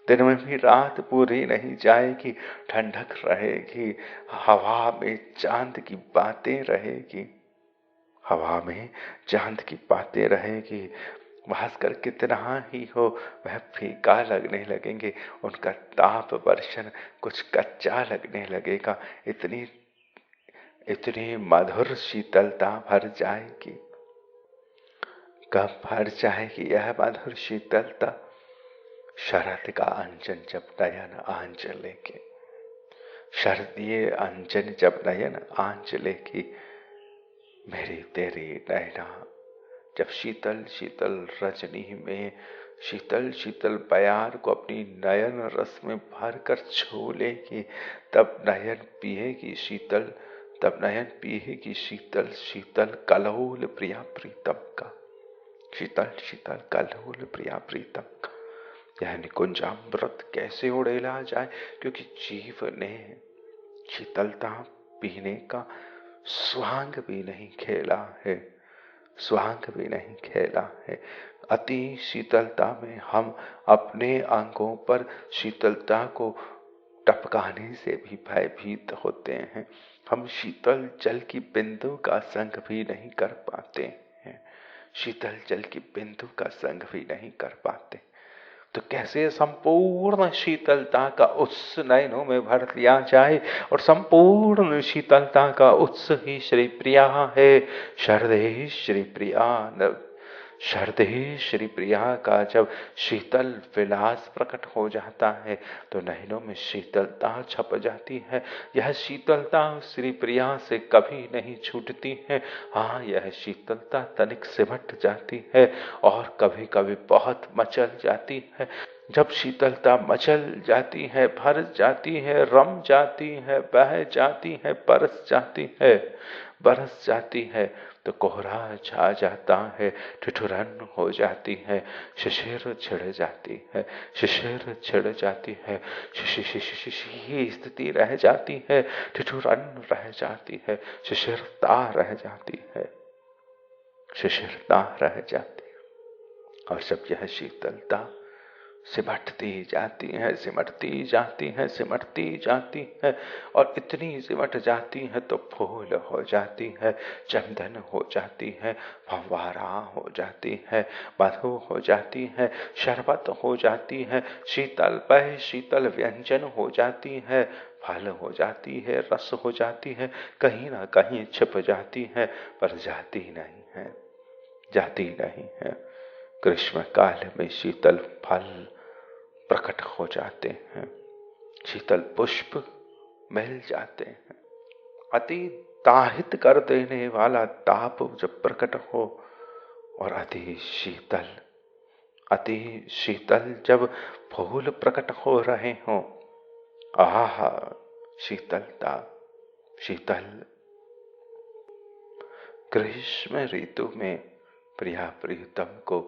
[SPEAKER 1] दिन में भी रात पूरी नहीं जाएगी। ठंडक रहेगी, हवा में चांद की बातें रहेगी, हवा में चांद की बातें रहेगी। भास्कर कितना ही हो वह फीका लगने लगेंगे, उनका ताप वर्षण कुछ कच्चा लगने लगेगा। इतनी मधुर शीतलता भर जाएगी। कब भर जाएगी यह मधुर शीतलता? शरद का अंजन जब नयन आंच लेके, शरदीय अंजन जब नयन आंच लेगी, मेरी तेरी नैना जब शीतल शीतल रजनी में शीतल शीतल प्यार को अपनी नयन रस में भर कर छू लेगी, तब नयन पिएगी शीतल शीतल कलोल प्रिया प्रीतम का, शीतल शीतल कलोल प्रिया प्रीतम का। यह निकुंजामृत कैसे उड़ेला जाए, क्योंकि जीव ने शीतलता पीने का स्वांग भी नहीं खेला है, स्वांग भी नहीं खेला है। अति शीतलता में हम अपने अंगों पर शीतलता को टपकाने से भी भयभीत होते हैं। हम शीतल जल की बिंदु का संग भी नहीं कर पाते हैं, शीतल जल की बिंदु का संग भी नहीं कर पाते। तो कैसे संपूर्ण शीतलता का उत्स नयनों में भर लिया जाए, और संपूर्ण शीतलता का उत्स ही श्री प्रिया है। शरदे श्री प्रिया, शरदे श्री प्रिया का जब शीतल विलास प्रकट हो जाता है तो नयनों में शीतलता छप जाती है। यह शीतलता श्री प्रिया से कभी नहीं छूटती है। हाँ, यह शीतलता तनिक सिमट जाती है और कभी कभी बहुत मचल जाती है। जब शीतलता मचल जाती है, भर जाती है, रम जाती है, बह जाती है, बरस जाती है, तो कोहरा छा जाता है, ठिठुरन हो जाती है, शिशिर छिड़ जाती है, शिशिर छिड़ जाती है, ही स्थिति रह जाती है, ठिठुरन रह जाती है, शिशिरता रह जाती है, शिशिरता रह जाती है। और जब यह शीतलता सिमटती जाती है, सिमटती जाती है, सिमटती जाती है, और इतनी सिमट जाती है तो फूल हो जाती है, चंदन हो जाती है, फंवारा हो जाती है, मधु हो जाती है, शरबत हो जाती है, शीतल पेय शीतल व्यंजन हो जाती है, फल हो जाती है, रस हो जाती है, कहीं ना कहीं छिप जाती है, पर जाती नहीं है, जाती नहीं है। ग्रीष्म काल में शीतल फल प्रकट हो जाते हैं, शीतल पुष्प मिल जाते हैं। अति दाहित कर देने वाला ताप जब प्रकट हो, और अति शीतल जब फूल प्रकट हो रहे हो, शीतलता, शीतल ग्रीष्म ऋतु में प्रिया प्रियतम को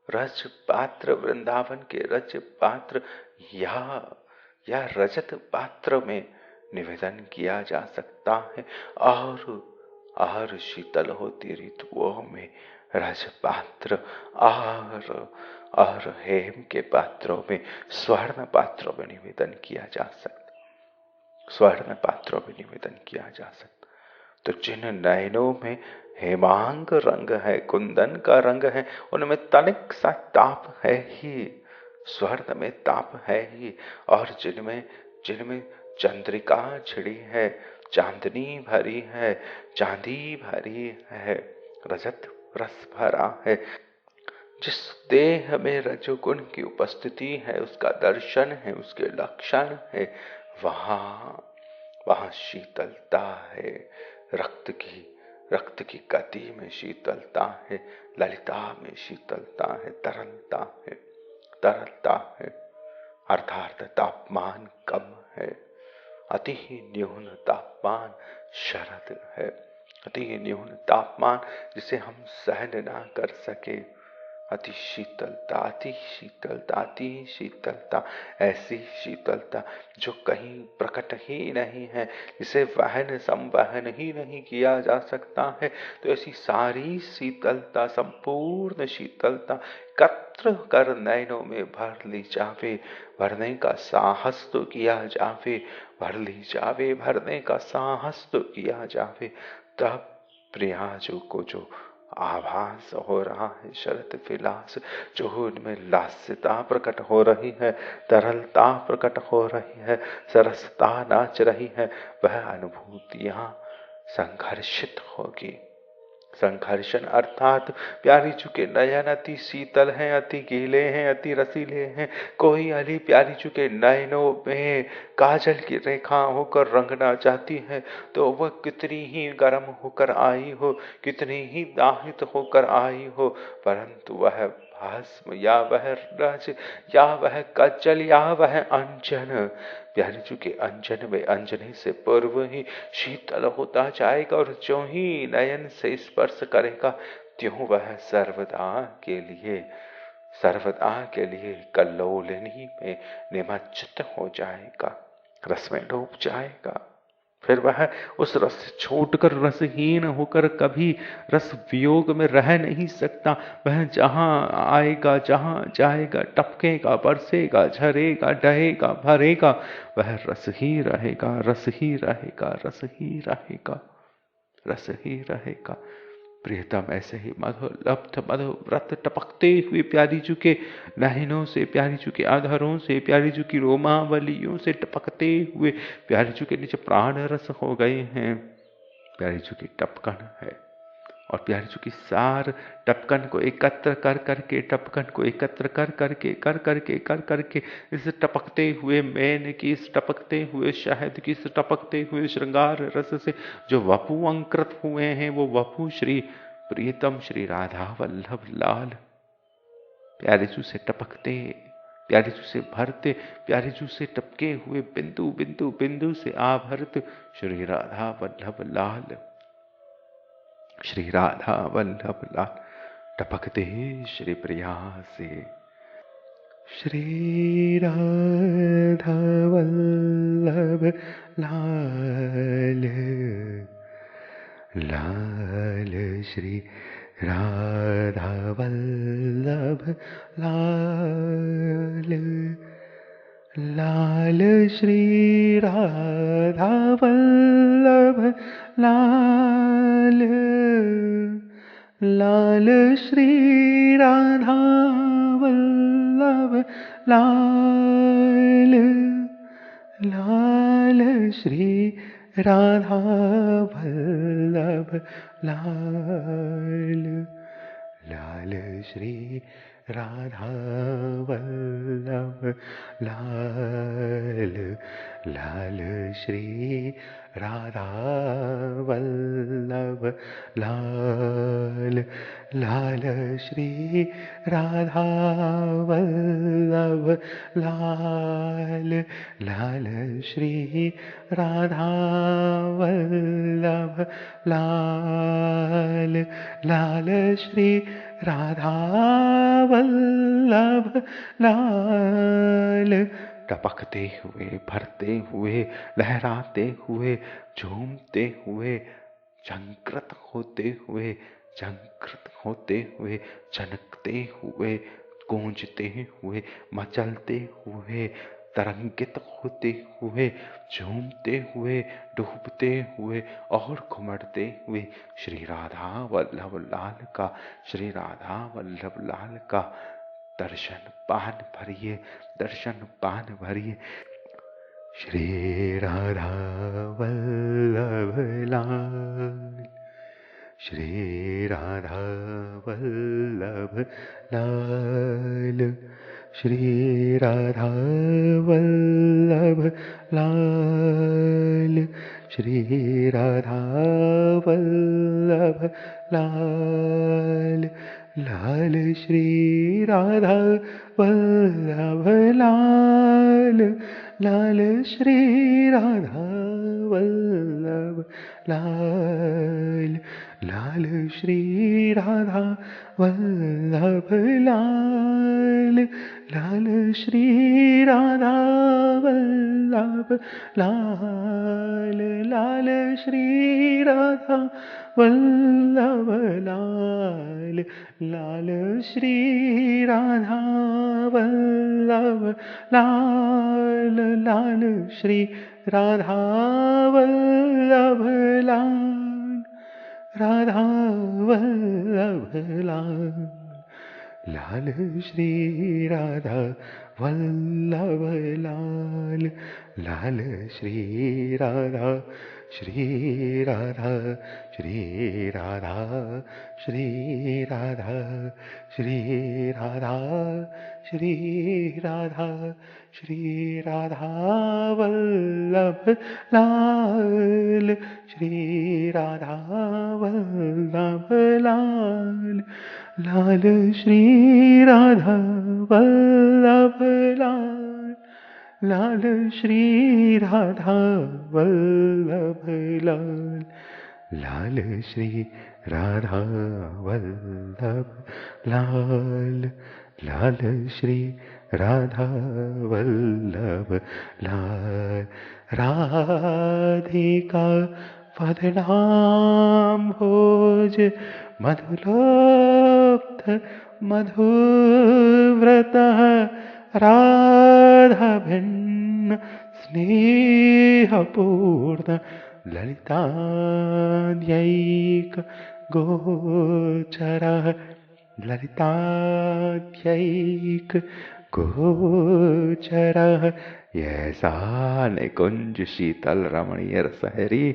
[SPEAKER 1] रज पात्र, वृंदावन के रज पात्र या रजत पात्र में निवेदन किया जा सकता है। और शीतल होती ऋतुओं में रज पात्र और हेम के पात्रों में, स्वर्ण पात्रों में निवेदन किया जा सकता, स्वर्ण पात्रों में निवेदन किया जा सकता। तो जिन नयनों में हेमांग रंग है, कुंदन का रंग है, उनमें तनिक सा ताप है ही, स्वर्ण में ताप है ही। और जिनमें जिनमें चंद्रिका छिड़ी है, चांदनी भरी है, चांदी भरी है, रजत रस भरा है, जिस देह में रजोगुण की उपस्थिति है, उसका दर्शन है, उसके लक्षण है, वहां शीतलता है। रक्त की गति में शीतलता है, ललिता में शीतलता है, तरलता है, अर्थात तापमान कम है। अति न्यून तापमान शरद है, अति न्यून तापमान जिसे हम सहन ना कर सके, अति शीतलता, अति शीतलता, ऐसी शीतलता जो कहीं प्रकट ही नहीं है, जिसे वहन संवहन ही नहीं किया जा सकता है। तो ऐसी सारी शीतलता, संपूर्ण शीतलता एकत्र कर नयनों में भर ली जावे, भरने का साहस तो किया जावे, भर ली जावे, भरने का साहस तो किया जावे। तब प्रियाजू को जो आभास हो रहा है, शरद विलास, जो उनमें लास्यता प्रकट हो रही है, तरलता प्रकट हो रही है, सरसता नाच रही है, वह अनुभूतियां संघर्षित होगी। संघर्षण अर्थात प्यारी चुके नयन अति शीतल हैं, अति गीले हैं, अति रसीले हैं। कोई अली प्यारी चुके नयनों में काजल की रेखा होकर रंगना चाहती है, तो वह कितनी ही गर्म होकर आई हो, कितनी ही दाहित होकर आई हो, परंतु वह भस्म या वह रज या वह कज्जल या वह अंजन, प्यारी चुके अंजन में अंजनी से पूर्व ही शीतल होता जाएगा, और जो ही नयन से स्पर्श करेगा, त्यों वह सर्वदा के लिए कल्लोलिनी में निमज्जित हो जाएगा, रस में डूब जाएगा। फिर वह उस रस से छूटकर रसहीन होकर कभी रस वियोग में रह नहीं सकता। वह जहां आएगा, जहां जाएगा, टपकेगा, बरसेगा, झरेगा, डहेगा, भरेगा, वह रस ही रहेगा, रस ही रहेगा, रस ही रहेगा, रस ही रहेगा। प्रियतम ऐसे ही मधुलब्ध मधुव्रत टपकते हुए प्यारी चुके नयनों से, प्यारी चुके आधारों से, प्यारी चुकी रोमावलियों से टपकते हुए प्यारी चुके नीचे प्राण रस हो गए हैं। प्यारी चुकी टपकन है, और प्यारी चुकी सार टपकन को एकत्र कर करके, टपकन को एकत्र कर करके इस टपकते हुए मैन की, इस टपकते हुए शहद की, इस टपकते हुए श्रृंगार रस से जो वपु अंकृत हुए हैं, वो वपु श्री प्रियतम श्री राधा वल्लभ लाल प्यारे जू से टपकते, प्यारे जू से भरते, प्यारे जू से टपके हुए बिंदु बिंदु बिंदु से आभरत श्री राधा वल्लभ लाल, श्री राधा वल्लभ लाल टपकते श्री प्रिया से। श्री राधा वल्लभ लाल लाल, श्री राधा वल्लभ लाल लाल, श्री राधा वल्लभ लाल लाल, श्री राधा वल्लभ लाल लाल, श्री राधा वल्लभ लाल लाल, श्री राधा वल्लभ लाल लाल, श्री राधा वल्लभ लाल लाल, श्री राधा वल्लभ लाल लाल, श्री राधा वल्लभ लाल लाल श्री राधा वल्लभ लाल। टपकते हुए, भरते हुए, लहराते हुए, झूमते हुए, झंकृत होते हुए, झंकृत होते हुए, झनकते हुए, गूंजते हुए, मचलते हुए, तरंगित होते हुए, झूमते हुए, डूबते हुए और घुमड़ते हुए श्री राधा वल्लभ लाल का, श्री राधा वल्लभ लाल का दर्शन पान भरिए, दर्शन पान भरिए। श्री राधा वल्लभ लाल, श्री राधा वल्लभ लाल, श्री राधा वल्लभ लाल, श्री राधा वल्लभ लाल। लाल श्री राधा वल्लभ लाल, लाल श्री राधा वल्लभ लाल, लाल श्री राधा वल्लभ लाल, लाल श्री राधा वल्लभ लाल, लाल श्री राधा वल्लभ लाल, लाल श्री राधा वल्लभ लाल, लाल श्री राधा वल्लभ लाल, राधा वल्लभ लाल, लाल श्री राधा वल्लभ लाल, लाल श्री राधा, श्री राधा, श्री राधा, श्री राधा, श्री राधा, श्री राधा, श्री राधा वल्लभ लाल, श्री राधा वल्लभ लाल, लाल श्री राधा वल्लभ लाल, लाल श्री राधा वल्लभ लाल, लाल श्री राधा वल्लभ लाल, लाल श्री राधा वल्लभ लाल। राधिका वदनाम भोज मधुलोप्त मधुव्रतः, राधा भिन्न स्नेहपूर्ण ललिताद्यैक गोचरः, ललिताद्यैक गोचरः। ऐसा निकुंज शीतल रमणीय रसहरी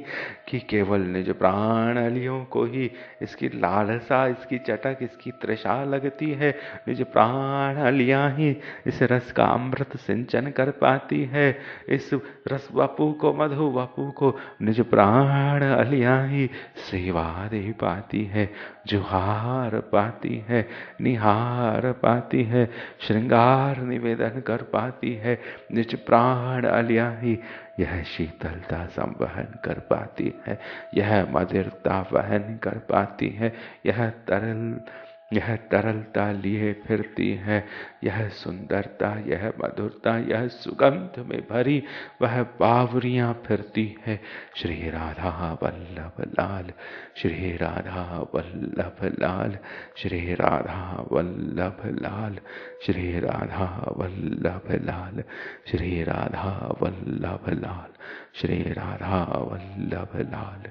[SPEAKER 1] कि केवल निज प्राण अलियों को ही इसकी लालसा, इसकी चटक, इसकी तृषा लगती है। निज प्राण अलियां ही इस रस का अमृत सिंचन कर पाती है। इस रस वपु को, मधु वपु को निज प्राण अलियां ही सेवा दे पाती है, जुहार पाती है, निहार पाती है, श्रृंगार निवेदन कर पाती है। निज प्राण अलियां ही यह शीतलता संवहन कर पाती है, यह मधुरता वहन कर पाती है, यह तरलता लिए फिरती है, यह सुंदरता, यह मधुरता, यह सुगंध में भरी वह बावरियां फिरती है। श्री राधा वल्लभ लाल, श्री राधा वल्लभ लाल, श्री राधा वल्लभ लाल, श्री राधा वल्लभ लाल, श्री राधा वल्लभ लाल, श्री राधा वल्लभ लाल।